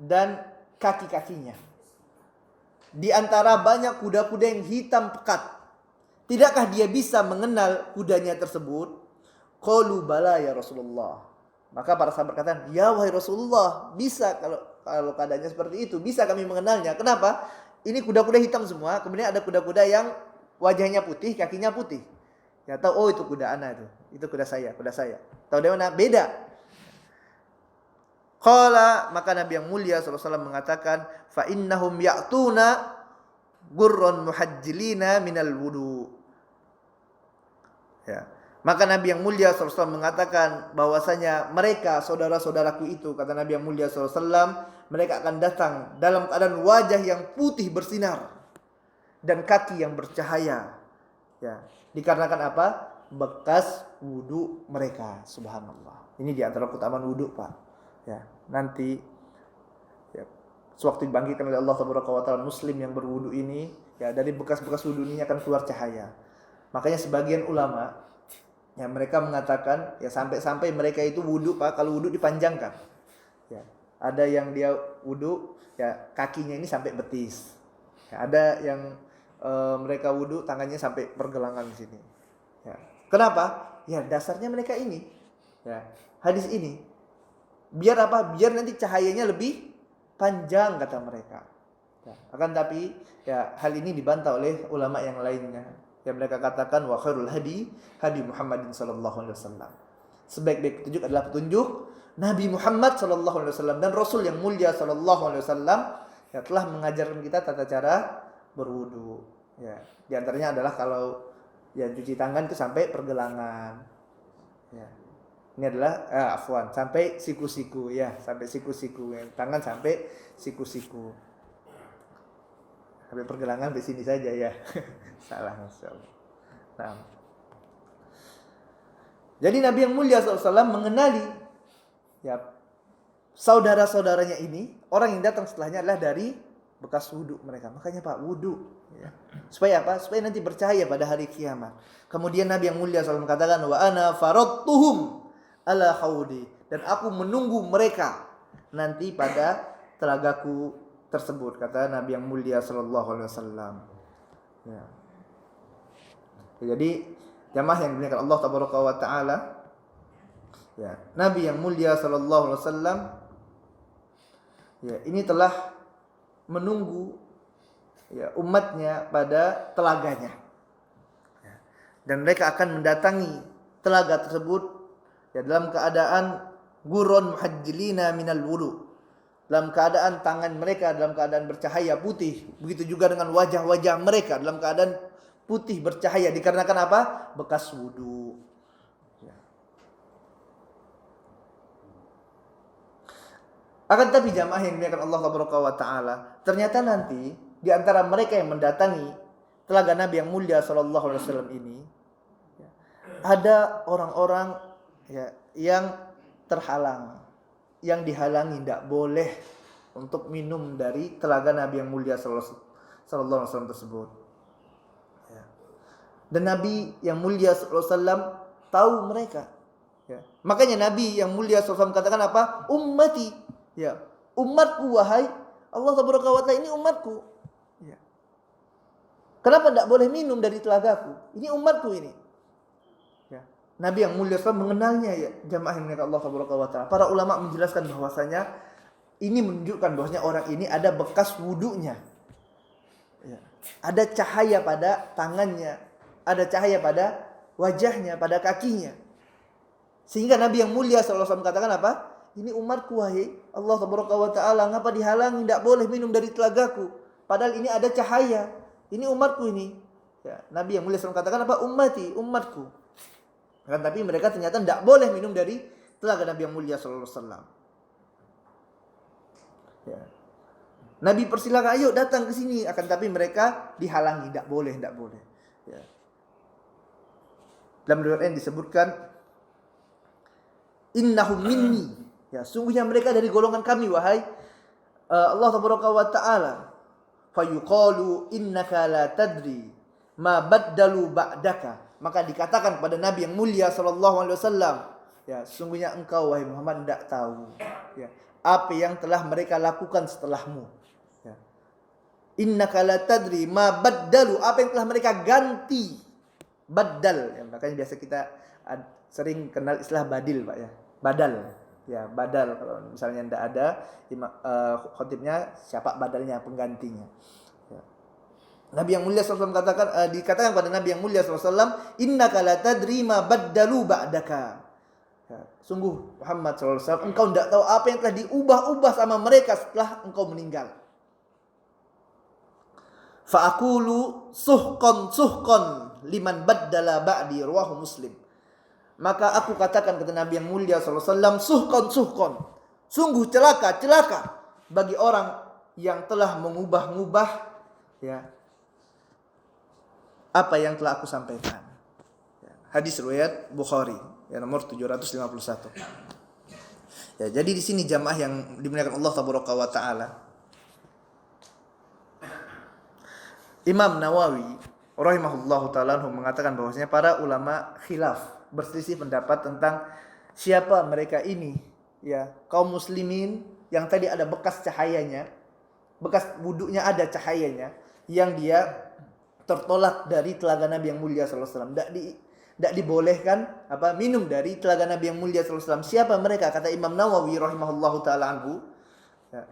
dan kaki-kakinya. Di antara banyak kuda-kuda yang hitam pekat, tidakkah dia bisa mengenal kudanya tersebut? Qalu bala ya Rasulullah. Maka para sahabat katakan, ya wahai Rasulullah, bisa kalau keadaannya seperti itu, bisa kami mengenalnya. Kenapa? Ini kuda-kuda hitam semua, kemudian ada kuda-kuda yang wajahnya putih, kakinya putih. Ya tahu, oh itu kuda ana itu kuda saya. Tahu dari mana? Beda. Qala, maka Nabi yang mulia sallallahu alaihi wasallam mengatakan, fa innahum ya'tuna gurran muhajjilina minal wudu. Ya. Maka Nabi yang mulia sallallahu alaihi wasallam mengatakan bahwasanya mereka saudara-saudaraku itu, kata Nabi yang mulia sallallahu alaihi wasallam, mereka akan datang dalam keadaan wajah yang putih bersinar dan kaki yang bercahaya. Ya, dikarenakan apa? Bekas wudu mereka. Subhanallah. Ini di antara keutamaan wudu, Pak. Ya, nanti ya, sewaktu dibangkitkan oleh Allah Taala muslim yang berwudu ini, ya dari bekas-bekas wudu ini akan keluar cahaya. Makanya sebagian ulama ya mereka mengatakan ya sampai mereka itu wudu, Pak, kalau wudu dipanjangkan. Ya, ada yang dia wudu ya kakinya ini sampai betis. Ya, ada yang mereka wudu tangannya sampai pergelangan di sini. Ya. Kenapa? Ya dasarnya mereka ini. Ya, hadis ini biar apa? Biar nanti cahayanya lebih panjang kata mereka. Ya, akan tapi ya hal ini dibantah oleh ulama yang lainnya. Yang mereka katakan wa khairul hadi Muhammadin sallallahu alaihi wasallam. Sebaik-baik petunjuk adalah petunjuk Nabi Muhammad sallallahu alaihi wasallam, dan Rasul yang mulia sallallahu alaihi wasallam ya telah mengajarkan kita tata cara berwudu. Ya, di antaranya adalah kalau ya cuci tangan itu sampai pergelangan. Ya. Ini adalah sampai siku-siku ya, sampai siku-siku. Tangan sampai siku-siku. Sampai pergelangan di sini saja ya. Salah masyaallah. Nah. Jadi Nabi yang mulia SAW mengenali ya saudara-saudaranya ini, orang yang datang setelahnya adalah dari bekas wudu mereka. Makanya Pak, wudu ya. Supaya apa? Supaya nanti bercahaya pada hari kiamat. Kemudian Nabi yang mulia SAW mengatakan, wa ana faradtuhum ala haudi, dan aku menunggu mereka nanti pada telagaku tersebut, kata Nabi yang mulia sallallahu alaihi wasallam. Ya. Jadi jamaah yang dimuliakan Allah tabaraka wa taala, ya, Nabi yang mulia sallallahu alaihi wasallam ya ini telah menunggu ya umatnya pada telaganya. Ya. Dan mereka akan mendatangi telaga tersebut ya dalam keadaan gurun muhajjilina minal wudu, dalam keadaan tangan mereka dalam keadaan bercahaya putih. Begitu juga dengan wajah-wajah mereka dalam keadaan putih bercahaya. Dikarenakan apa? Bekas wudu. Ya. Akan tapi jamaah yang dimuliakan Allah Subhanahu wa taala, ternyata nanti di antara mereka yang mendatangi telaga Nabi yang mulia sallallahu alaihi wasallam ini, ya, ada orang-orang ya yang terhalang, yang dihalangi tidak boleh untuk minum dari telaga Nabi yang mulia sallallahu alaihi wasallam tersebut. Ya. Dan Nabi yang mulia sallallahu alaihi wasallam tahu mereka. Ya. Makanya Nabi yang mulia sallallahu alaihi wasallam katakan apa? Ummati. Ya, umatku wahai Allah Subhanahu wa taala, ini umatku. Ya. Kenapa tidak boleh minum dari telagaku? Ini umatku ini. Ya. Nabi yang mulia SAW mengenalnya ya, jamaah yang dimuliakan Allah Subhanahu wa taala. Para ulama menjelaskan bahwasanya ini menunjukkan bahwasanya orang ini ada bekas wudunya. Ya. Ada cahaya pada tangannya, ada cahaya pada wajahnya, pada kakinya. Sehingga Nabi yang mulia SAW katakan apa? Ini umatku wahai Allah Subhanahu wa taala, ngapa dihalangi tidak boleh minum dari telagaku? Padahal ini ada cahaya. Ini umatku ini. Ya, Nabi yang mulia SAW katakan apa? Ummati, umatku. Kan tapi mereka ternyata tidak boleh minum dari telaga Nabi yang mulia sallallahu alaihi wasallam. Ya. Nabi persilakan, ayo datang ke sini, akan tapi mereka dihalangi, tidak boleh, tidak boleh. Ya. Dalam riwayat yang disebutkan innahum minni. Ya, sungguhnya mereka dari golongan kami wahai Allah Subhanahu wa taala. Fayuqalu innaka la tadri ma baddalu ba'daka. Maka dikatakan kepada Nabi yang mulia sallallahu alaihi wasallam, ya, sungguhnya engkau wahai Muhammad tidak tahu ya apa yang telah mereka lakukan setelahmu. Ya. Innaka la tadri ma baddalu, apa yang telah mereka ganti. Baddal, ya, makanya biasa kita sering kenal istilah badil, Pak ya. Badal. Ya, badal kalau misalnya tidak ada khotibnya, siapa badalnya, penggantinya. Ya. Nabi yang mulia SAW katakan, dikatakan pada Nabi yang mulia SAW, innaka la tadri ma baddalu ba'daka. Ya, sungguh Muhammad SAW, engkau tidak tahu apa yang telah diubah-ubah sama mereka setelah engkau meninggal. Fa'akulu suhqan liman baddala ba'di, rawahu Muslim. Maka aku katakan, kata Nabi yang mulia SAW, suhqan, sungguh celaka bagi orang yang telah mengubah-ubah ya apa yang telah aku sampaikan. Hadis riwayat Bukhari, ya, nomor 751. Ya, jadi di sini jamaah yang dimuliakan Allah Subhanahu wa taala, Imam Nawawi rahimahullahu taala mengatakan bahwasanya para ulama khilaf, berselisih pendapat tentang siapa mereka ini, ya, kaum muslimin yang tadi ada bekas cahayanya, bekas wudunya ada cahayanya, yang dia tertolak dari telaga Nabi yang mulia sallallahu alaihi wasallam, tidak dibolehkan minum dari telaga Nabi yang mulia sallallahu alaihi wasallam. Siapa mereka? Kata Imam Nawawi rahimahullahu taala anhu, ya.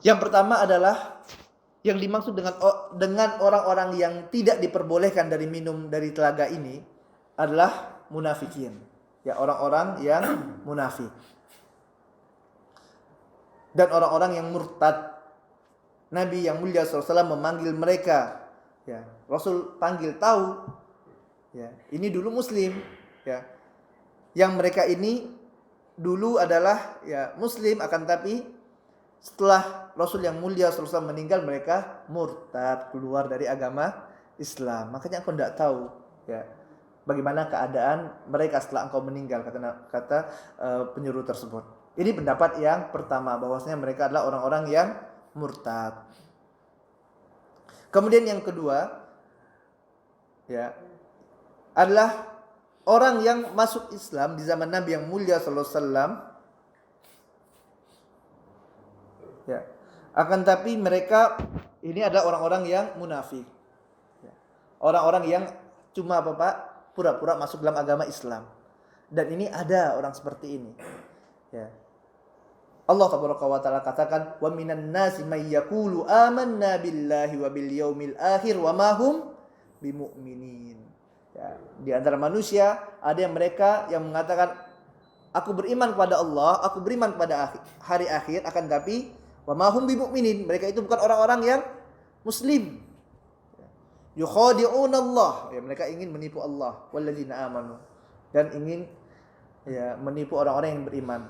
Yang pertama adalah yang dimaksud dengan orang-orang yang tidak diperbolehkan dari minum dari telaga ini adalah munafikin, ya, orang-orang yang munafik dan orang-orang yang murtad. Nabi yang mulia SAW memanggil mereka, ya, Rasul panggil tahu, ya, ini dulu muslim, ya, yang mereka ini dulu adalah ya muslim, akan tapi setelah Rasul yang mulia SAW meninggal mereka murtad, keluar dari agama Islam. Makanya aku tidak tahu, ya, bagaimana keadaan mereka setelah engkau meninggal, kata penyuruh tersebut. Ini pendapat yang pertama, bahwasanya mereka adalah orang-orang yang murtad. Kemudian yang kedua, ya, adalah orang yang masuk Islam di zaman Nabi yang mulia sallallahu alaihi wasallam, ya, akan tapi mereka ini adalah orang-orang yang munafik, ya. Orang-orang yang cuma pura-pura masuk dalam agama Islam. Dan ini ada orang seperti ini, ya. Allah Taala katakan, wa minan nasi may yaqulu amanna billahi wa bil yaumil akhir wa ma hum bimu'minin. Ya, di antara manusia ada yang mereka yang mengatakan Aku beriman kepada Allah, aku beriman kepada hari akhir, akan tapi wa ma hum bimu'minin. Mereka itu bukan orang-orang yang muslim. Yukhadi'una Allah. Ya, mereka ingin menipu Allah, walladzina amanu. Dan ingin menipu orang-orang yang beriman.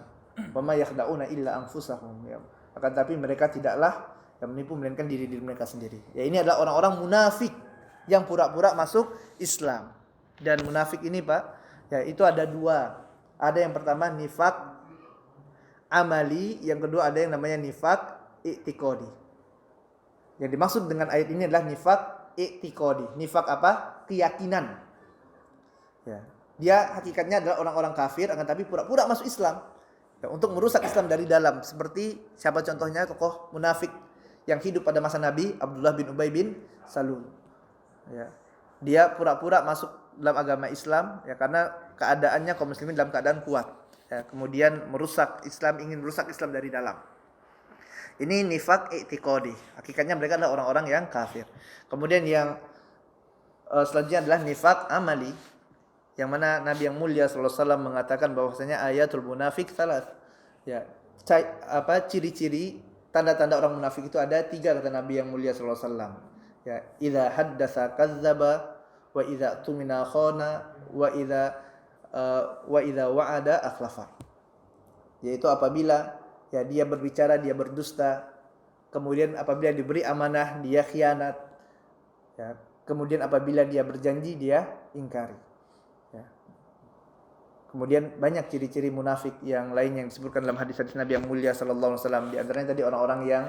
Wa ma yakhda'una illa anfusahum. Ya. Akan tapi mereka tidaklah yang menipu melainkan diri mereka sendiri. Ya, ini adalah orang-orang munafik yang pura-pura masuk Islam. Dan munafik ini, Pak, ya itu ada dua. Ada yang pertama nifak amali, yang kedua ada yang namanya nifak i'tiqadi. Yang dimaksud dengan ayat ini adalah nifak i'tiqadi. Nifak apa? Keyakinan. Ya. Dia hakikatnya adalah orang-orang kafir, akan tapi pura-pura masuk Islam. Ya, untuk merusak Islam dari dalam. Seperti siapa contohnya tokoh munafik yang hidup pada masa Nabi, Abdullah bin Ubay bin Salul. Ya. Dia pura-pura masuk dalam agama Islam, ya karena keadaannya kaum muslimin dalam keadaan kuat. Ya, kemudian merusak Islam, ingin merusak Islam dari dalam. Ini nifak i'tiqadi. Hakikatnya mereka adalah orang-orang yang kafir. Kemudian yang selanjutnya adalah nifak amali, yang mana Nabi yang mulia sallallahu alaihi wasallam mengatakan bahwasanya ayatul munafik salat. Ya, ciri-ciri tanda-tanda orang munafik itu ada 3 kata Nabi yang mulia sallallahu alaihi wasallam. Ya, idza haddatsa kadzdzaba wa idza tumina khana wa idza wa'ada akhlafa. Yaitu apabila ya dia berbicara dia berdusta, kemudian apabila diberi amanah dia khianat. Ya, kemudian apabila dia berjanji dia ingkari. Ya. Kemudian banyak ciri-ciri munafik yang lain yang disebutkan dalam hadis-hadis Nabi yang mulia sallallahu alaihi wasallam. Di antaranya tadi orang-orang yang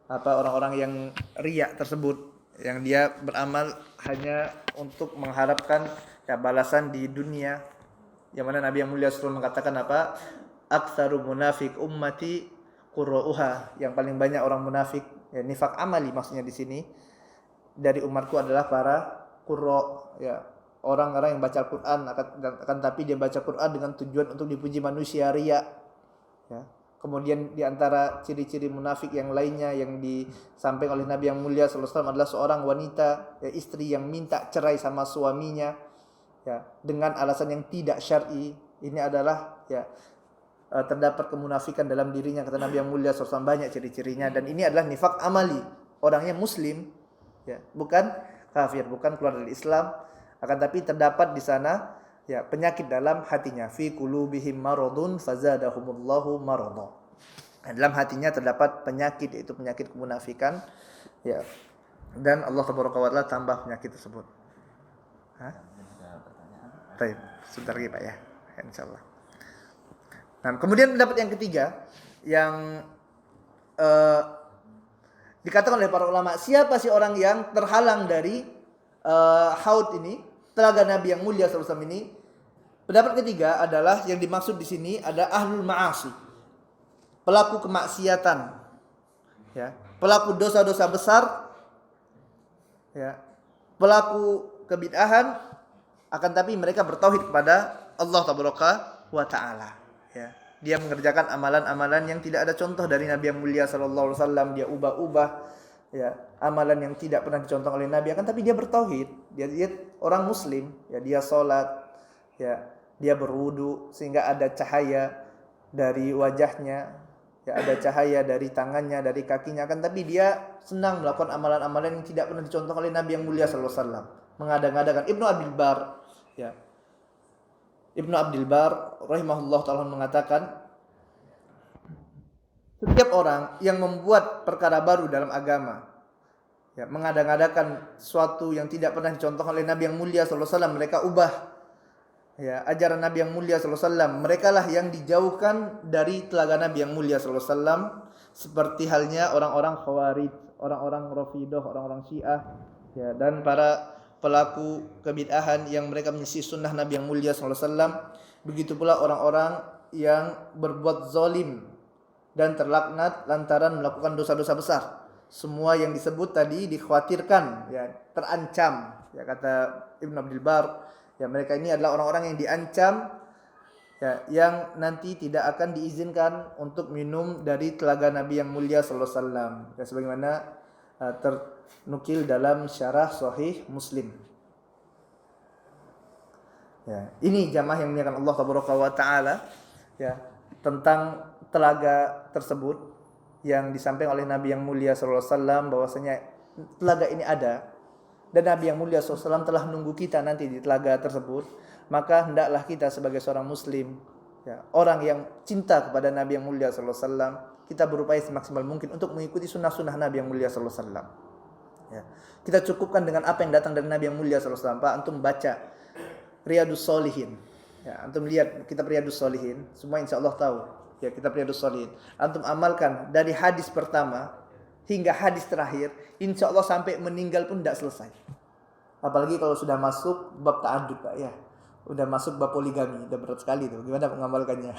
orang-orang yang riya tersebut, yang dia beramal hanya untuk mengharapkan ya balasan di dunia. Yang mana Nabi yang mulia SAW mengatakan apa? Aktsaru munafik ummati qurra'uha. Yang paling banyak orang munafik, ya nifak amali maksudnya di sini, dari umatku adalah para qurra, ya orang-orang yang baca Al-Qur'an akan tapi dia baca Quran dengan tujuan untuk dipuji manusia, riya. Ya. Kemudian di antara ciri-ciri munafik yang lainnya yang disampaikan oleh Nabi yang mulia sallallahu alaihi wasallam adalah seorang wanita, ya istri yang minta cerai sama suaminya, ya dengan alasan yang tidak syar'i. Ini adalah ya terdapat kemunafikan dalam dirinya, kata Nabi yang mulia sallallahu alaihi wasallam, banyak ciri-cirinya, dan ini adalah nifak amali. Orangnya muslim, ya bukan kafir, bukan keluar dari Islam, akan tapi terdapat di sana ya penyakit dalam hatinya. Fi qulubihim maradun fazadahumullahu marada. Dalam hatinya terdapat penyakit, yaitu penyakit kemunafikan, ya. Dan Allah Tabaraka wa Taala tambah penyakit tersebut. Baik, sebentar lagi Pak ya. Insyaallah. Nah, kemudian pendapat yang ketiga yang dikatakan oleh para ulama, siapa sih orang yang terhalang dari haud ini, telaga Nabi yang mulia sallallahu alaihi wasallam ini? Pendapat ketiga adalah yang dimaksud di sini ada ahlul ma'asi, pelaku kemaksiatan, ya, pelaku dosa-dosa besar, ya, pelaku kebid'ahan, akan tapi mereka bertauhid kepada Allah Tabaraka wa Ta'ala. Ya, dia mengerjakan amalan-amalan yang tidak ada contoh dari Nabi yang mulia sallallahu alaihi wasallam. Dia ubah-ubah, ya, amalan yang tidak pernah dicontoh oleh Nabi, akan tapi dia bertauhid. Dia orang muslim, ya, dia salat, ya, dia berwudu sehingga ada cahaya dari wajahnya, ya, ada cahaya dari tangannya, dari kakinya, akan tapi dia senang melakukan amalan-amalan yang tidak pernah dicontoh oleh Nabi yang mulia sallallahu alaihi wasallam. Mengada-ngadakan. Ibnu Abdul Bar, ya, Ibnu Abdul Bar rahimahullah ta'ala mengatakan, setiap orang yang membuat perkara baru dalam agama, ya, mengada-ngadakan sesuatu yang tidak pernah dicontohkan oleh Nabi yang mulia sallallahu alaihi wasallam, mereka ubah, ya, ajaran Nabi yang mulia sallallahu alaihi wasallam, merekalah yang dijauhkan dari telaga Nabi yang mulia sallallahu alaihi wasallam, seperti halnya orang-orang Khawarij, orang-orang Rafidhah, orang-orang Syiah, ya, dan para pelaku kebid'ahan yang mereka menyisih sunnah Nabi yang mulia sallallahu alaihi wasallam. Begitu pula orang-orang yang berbuat zalim dan terlaknat lantaran melakukan dosa-dosa besar. Semua yang disebut tadi dikhawatirkan, ya, terancam, ya, kata Ibnu Abdul Bar, ya, mereka ini adalah orang-orang yang diancam, ya, yang nanti tidak akan diizinkan untuk minum dari telaga Nabi yang mulia sallallahu alaihi wasallam, ya, sebagaimana ternukil dalam syarah Sahih Muslim. Ya, ini jamaah yang dimuliakan Allah Taala, ya, tentang telaga tersebut yang disampaikan oleh Nabi yang mulia sallallahu alaihi wasallam bahwasanya telaga ini ada dan Nabi yang mulia sallallahu alaihi wasallam telah menunggu kita nanti di telaga tersebut. Maka hendaklah kita sebagai seorang muslim, ya, orang yang cinta kepada Nabi yang mulia sallallahu alaihi wasallam, kita berupaya semaksimal mungkin untuk mengikuti sunnah-sunnah Nabi yang mulia sallallahu alaihi wasallam. Ya. Kita cukupkan dengan apa yang datang dari Nabi yang mulia sallallahu alaihi wasallam. Pak, antum baca Riyadus Shalihin. Ya, antum lihat kitab Riyadus Shalihin, semua insyaallah tahu. Ya, kitab Riyadus Shalihin. Antum amalkan dari hadis pertama hingga hadis terakhir, insyaallah sampai meninggal pun tidak selesai. Apalagi kalau sudah masuk bab ta'addud, Pak, ya. Udah masuk bab poligami, udah berat sekali tuh. Gimana mengamalkannya?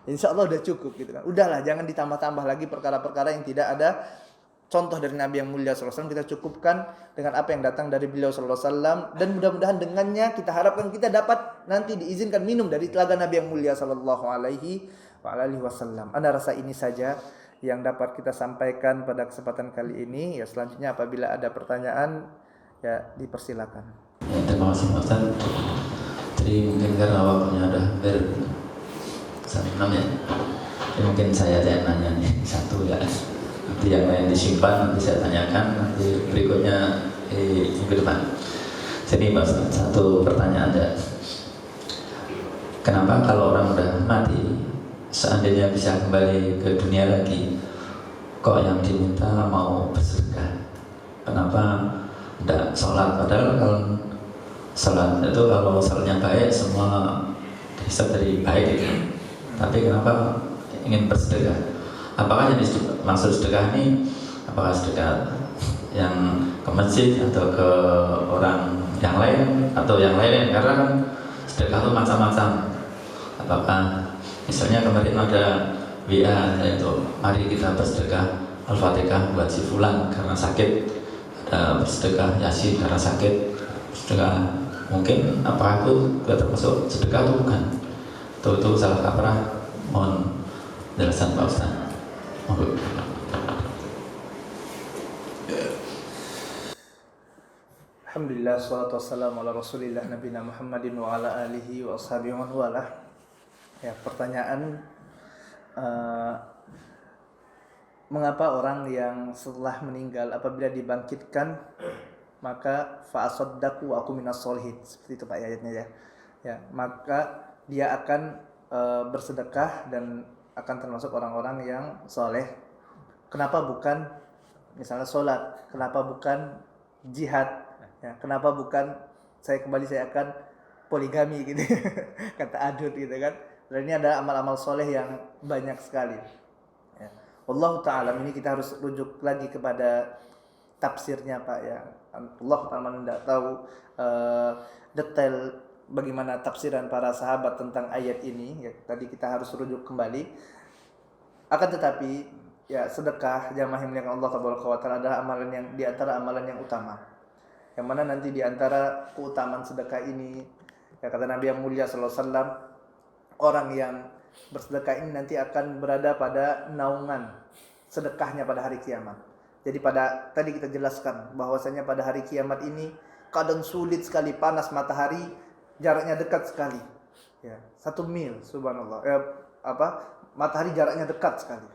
Insyaallah udah cukup gitu kan. Udahlah, jangan ditambah-tambah lagi perkara-perkara yang tidak ada contoh dari Nabi yang mulia sallallahu alaihi wasallam. Kita cukupkan dengan apa yang datang dari beliau sallallahu alaihi wasallam, dan mudah-mudahan dengannya kita harapkan kita dapat nanti diizinkan minum dari telaga Nabi yang mulia sallallahu alaihi wasallam. Anda rasa ini saja yang dapat kita sampaikan pada kesempatan kali ini. Ya, selanjutnya apabila ada pertanyaan, ya dipersilakan. Ya, terima kasih Ustaz. Jadi mungkin karena waktunya udah hampir 1:06 ya. Jadi mungkin saya yang nanya nih satu ya. Nanti yang lain disimpan, nanti saya tanyakan, nanti berikutnya minggu depan. Jadi Mas, satu pertanyaan ya. Kenapa kalau orang udah mati, seandainya bisa kembali ke dunia lagi, kok yang diminta mau bersedekah? Kenapa tidak sholat? Padahal kalau sholat itu, kalau sholatnya baik, semua bisa dari baik gitu. Tapi kenapa ingin bersedekah? Apakah yang maksud sedekah ini, apakah sedekah yang ke masjid atau ke orang yang lain atau yang lain? Karena kan sedekah itu macam-macam. Apakah misalnya kemarin ada WA yaitu mari kita bersedekah Al-Fatihah buat si fulan karena sakit, ada bersedekah Yasin karena sakit, sedekah mungkin apakah itu termasuk sedekah atau bukan? Atau itu salah kaprah? Mohon jelasan Pak Ustaz. Alhamdulillah, salatu wassalamu ala rasulillah nabina Muhammadin wa ala alihi wa ashabihi wa walah. Ya, pertanyaan mengapa orang yang setelah meninggal apabila dibangkitkan maka fa'asaddaqu wa aku minas sholihin, seperti itu Pak ayatnya ya. Ya, maka dia akan bersedekah dan akan termasuk orang-orang yang soleh. Kenapa bukan misalnya sholat? Kenapa bukan jihad? Ya, kenapa bukan saya akan poligami gitu? Kata adut gitu kan. Dan ini adalah amal-amal soleh yang banyak sekali. Ya. Wallahu ta'ala, ini kita harus rujuk lagi kepada tafsirnya Pak ya. Allah Ta'ala tidak tahu detail bagaimana tafsiran para sahabat tentang ayat ini ya, tadi kita harus rujuk kembali. Akan tetapi ya, sedekah jamaah yang dimuliakan Allah Ta'ala adalah amalan yang di antara amalan yang utama, yang mana nanti di antara keutamaan sedekah ini ya, kata Nabi yang mulia sallallahu alaihi wasallam, orang yang bersedekah ini nanti akan berada pada naungan sedekahnya pada hari kiamat. Jadi tadi kita jelaskan bahwasanya pada hari kiamat ini kadang sulit sekali, panas matahari, jaraknya dekat sekali. Ya, 1 mil, subhanallah. Matahari jaraknya dekat sekali.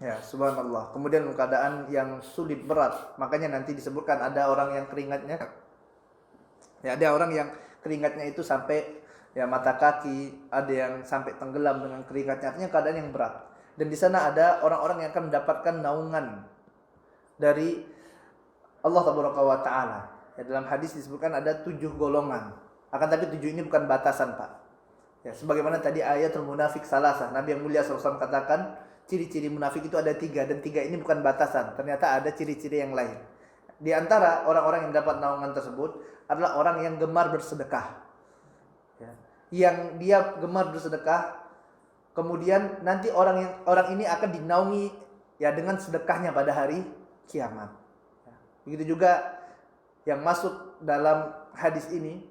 Ya, subhanallah. Kemudian keadaan yang sulit, berat. Makanya nanti disebutkan ada orang yang keringatnya, ya, ada orang yang keringatnya itu sampai ya mata kaki, ada yang sampai tenggelam dengan keringatnya. Artinya keadaan yang berat. Dan di sana ada orang-orang yang akan mendapatkan naungan dari Allah Ta'ala. Ya, dalam hadis disebutkan ada 7 golongan. Akan tapi 7 ini bukan batasan Pak. Ya, sebagaimana tadi ayatul munafik salasah, Nabi yang mulia SAW katakan ciri-ciri munafik itu ada 3, dan 3 ini bukan batasan. Ternyata ada ciri-ciri yang lain. Di antara orang-orang yang mendapat naungan tersebut adalah orang yang gemar bersedekah. Ya, yang dia gemar bersedekah, kemudian nanti orang ini akan dinaungi ya dengan sedekahnya pada hari kiamat. Ya, begitu juga yang masuk dalam hadis ini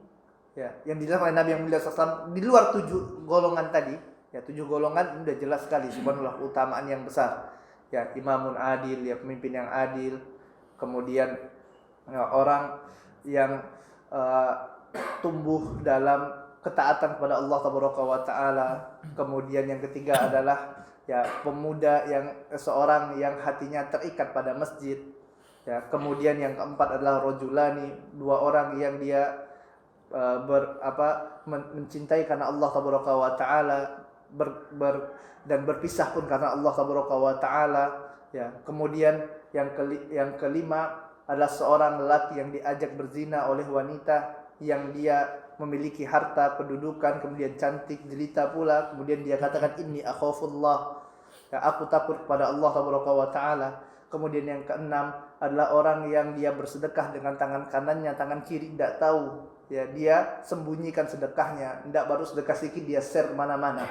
ya, yang dijelaskan oleh Nabi yang mulia SAW di luar 7 golongan tadi. Ya, 7 golongan ini sudah jelas sekali, subhanallah, keutamaan yang besar. Ya, imamun adil, ya, pemimpin yang adil. Kemudian ya, orang yang tumbuh dalam ketaatan kepada Allah Tabaraka wa Ta'ala. Kemudian yang ketiga adalah ya pemuda yang seorang yang hatinya terikat pada masjid. Ya, kemudian yang keempat adalah rojulani, dua orang yang dia mencintai karena Allah Tabaraka wa Ta'ala, dan berpisah pun karena Allah Tabaraka wa Ta'ala. Ya, kemudian yang kelima adalah seorang lelaki yang diajak berzina oleh wanita yang dia memiliki harta, kedudukan, kemudian cantik, jelita pula, kemudian dia katakan inni akhafullah, ya, aku takut kepada Allah Tabaraka wa Ta'ala. Kemudian yang keenam adalah orang yang dia bersedekah dengan tangan kanannya, tangan kiri tidak tahu, ya, dia sembunyikan sedekahnya, tidak baru sedekah sedikit dia share kemana-mana.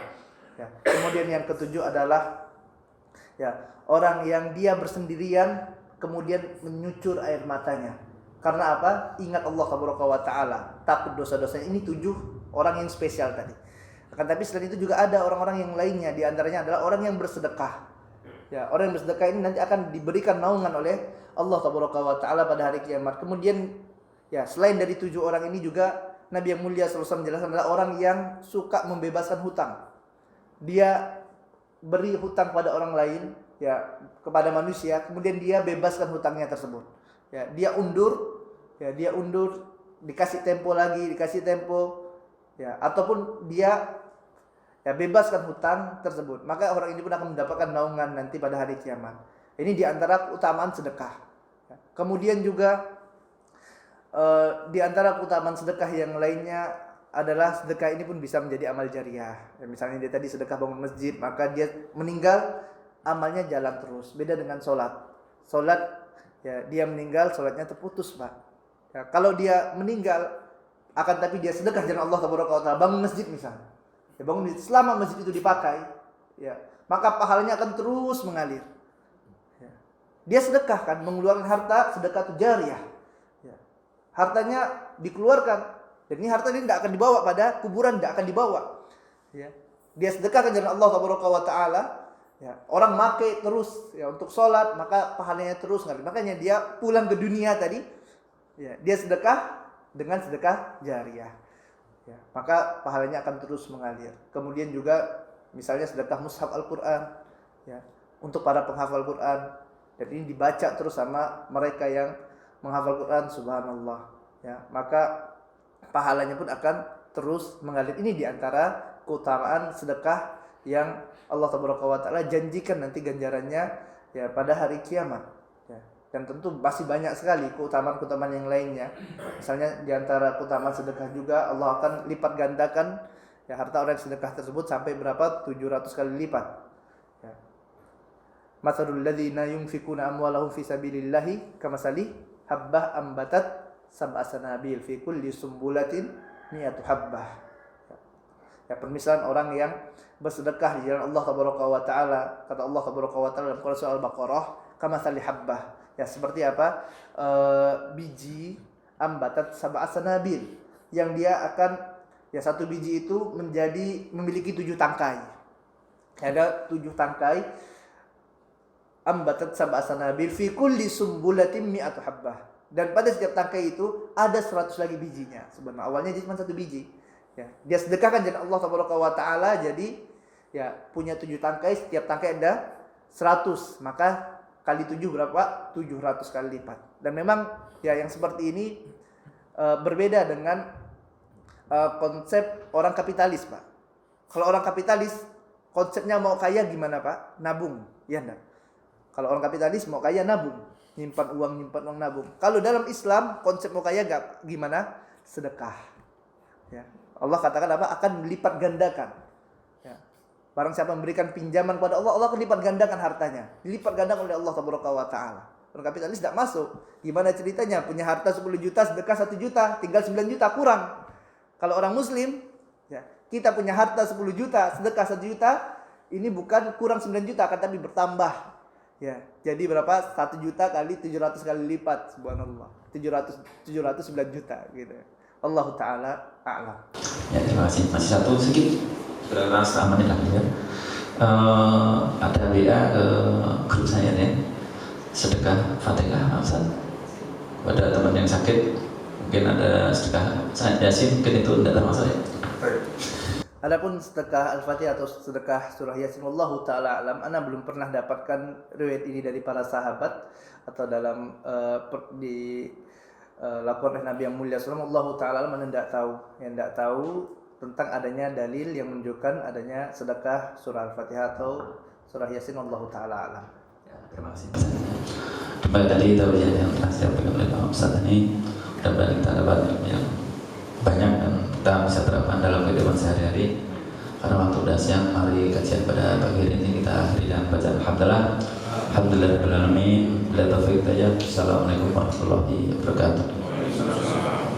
Ya. Kemudian yang ketujuh adalah ya orang yang dia bersendirian kemudian menyucur air matanya. Karena apa? Ingat Allah Tabaraka wa Ta'ala, takut dosa-dosanya. Ini 7 orang yang spesial tadi. Akan tapi selain itu juga ada orang-orang yang lainnya, di antaranya adalah orang yang bersedekah. Ya, orang yang bersedekah ini nanti akan diberikan naungan oleh Allah Tabaraka wa Ta'ala pada hari kiamat. Kemudian ya selain dari 7 orang ini juga Nabi yang mulia sallallahu alaihi wasallam menjelaskan adalah orang yang suka membebaskan hutang. Dia beri hutang pada orang lain, ya, kepada manusia, kemudian dia bebaskan hutangnya tersebut. Ya, dia undur, dikasih tempo lagi, ya, ataupun dia ya bebaskan hutang tersebut. Maka orang ini pun akan mendapatkan naungan nanti pada hari kiamat. Ini diantara keutamaan sedekah. Ya. Kemudian juga diantara keutamaan sedekah yang lainnya adalah sedekah ini pun bisa menjadi amal jariah. Ya, misalnya dia tadi sedekah bangun masjid, maka dia meninggal amalnya jalan terus. Beda dengan sholat. Sholat ya dia meninggal, sholatnya terputus, Pak. Ya, kalau dia meninggal akan tapi dia sedekah jalan Allah Tabaraka wa Ta'ala, bangun masjid misalnya. Ya, bangun masjid, selama masjid itu dipakai, ya, maka pahalanya akan terus mengalir. Ya. Dia sedekah kan, mengeluarkan harta, sedekah itu jariah. Ya. Hartanya dikeluarkan. Dan ini harta ini tidak akan dibawa pada kuburan, tidak akan dibawa. Ya. Dia sedekahkan jalan Allah Tabaraka wa Ta'ala. Ya. Orang pakai terus ya untuk sholat, maka pahalanya terus ngalir. Makanya dia pulang ke dunia tadi, ya, dia sedekah dengan sedekah jariah. Ya. Maka pahalanya akan terus mengalir. Kemudian juga misalnya sedekah mushaf Al-Quran, ya, untuk para penghafal Quran. Dan ini dibaca terus sama mereka yang menghafal Quran, subhanallah. Ya. Maka pahalanya pun akan terus mengalir. Ini diantara keutamaan sedekah yang Allah Tabaraka wa Ta'ala janjikan nanti ganjarannya ya pada hari kiamat. Ya. Dan tentu masih banyak sekali keutamaan-keutamaan yang lainnya. Misalnya diantara keutamaan sedekah juga Allah akan lipat gandakan ya harta orang yang sedekah tersebut sampai berapa? 700 kali lipat. Ya. Matsalul ladzina yunfikuna amwalahum fi sabilillahi kamasali habbah ambatat sab'a sanabil fi kulli sumbulatin mi'atu habbah. Ya, permisalan orang yang bersedekah di jalan Allah Tabaraka wa Ta'ala. Kata Allah Tabaraka wa Ta'ala dalam Quran surah Al-Baqarah, kamatsali habbah. Ya, seperti apa? Biji ambatat sab'a sanabil, yang dia akan ya satu biji itu memiliki 7 tangkai. Ada 7 tangkai. Ambatat sab'a sanabil fi kulli sumbulatin mi'atu habbah. Dan pada setiap tangkai itu ada 100 lagi bijinya. Sebenarnya awalnya dia cuma 1 biji. Ya, dia sedekahkan jalan Allah Tabaraka wa Ta'ala, jadi ya punya 7 tangkai, setiap tangkai ada 100. Maka kali 7 berapa? 700 kali lipat. Dan memang ya yang seperti ini berbeda dengan konsep orang kapitalis, Pak. Kalau orang kapitalis konsepnya mau kaya gimana, Pak? Nabung, ya enggak? Kalau orang kapitalis mau kaya nabung, nyimpan uang nabung. Kalau dalam Islam konsep mau kaya gimana? Sedekah. Ya. Allah katakan apa? Akan melipat gandakan. Ya. Barang siapa memberikan pinjaman kepada Allah, Allah akan lipat gandakan hartanya. Dilipat gandakan oleh Allah Tabaraka wa Ta'ala. Orang kapitalis tidak masuk. Gimana ceritanya? Punya harta 10 juta, sedekah 1 juta, tinggal 9 juta kurang. Kalau orang muslim, ya, kita punya harta 10 juta, sedekah 1 juta, ini bukan kurang 9 juta, akan tapi bertambah. Ya, jadi berapa? 1 juta kali 700 kali lipat, subhanallah. 709 juta gitu. Allah Ta'ala a'lam. Ya, terima kasih. Masih satu sedikit, berapa setengah menit lagi ya. Ada WA ke grup saya nih, sedekah Fatihah Ustaz kepada teman yang sakit Mungkin ada sedekah Yasin, mungkin itu tidak termasuk ya. Adapun sedekah Al-Fatihah atau sedekah surah Yasin, wallahu taala alam, ana belum pernah dapatkan riwayat ini dari para sahabat atau dalam lakukan oleh Nabi yang mulia sallallahu alaihi wasallam. Taala alam, ana tidak tahu tentang adanya dalil yang menunjukkan adanya sedekah surah Al-Fatihah atau surah Yasin, wallahu taala alam. Ya, terima kasih. Kembali tadi tausiah yang telah disampaikan oleh Pak Ustaz ini, mudah-mudahan kita dapat ilmu yang banyak dan kita bisa terapkan dalam kehidupan sehari-hari. Karena waktu sudah siang, mari kajian pada pagi hari ini kita akhiri dengan bacaan alhamdulillahirabbil alamin. Bila taufiq hidayah. Assalamualaikum warahmatullahi wabarakatuh.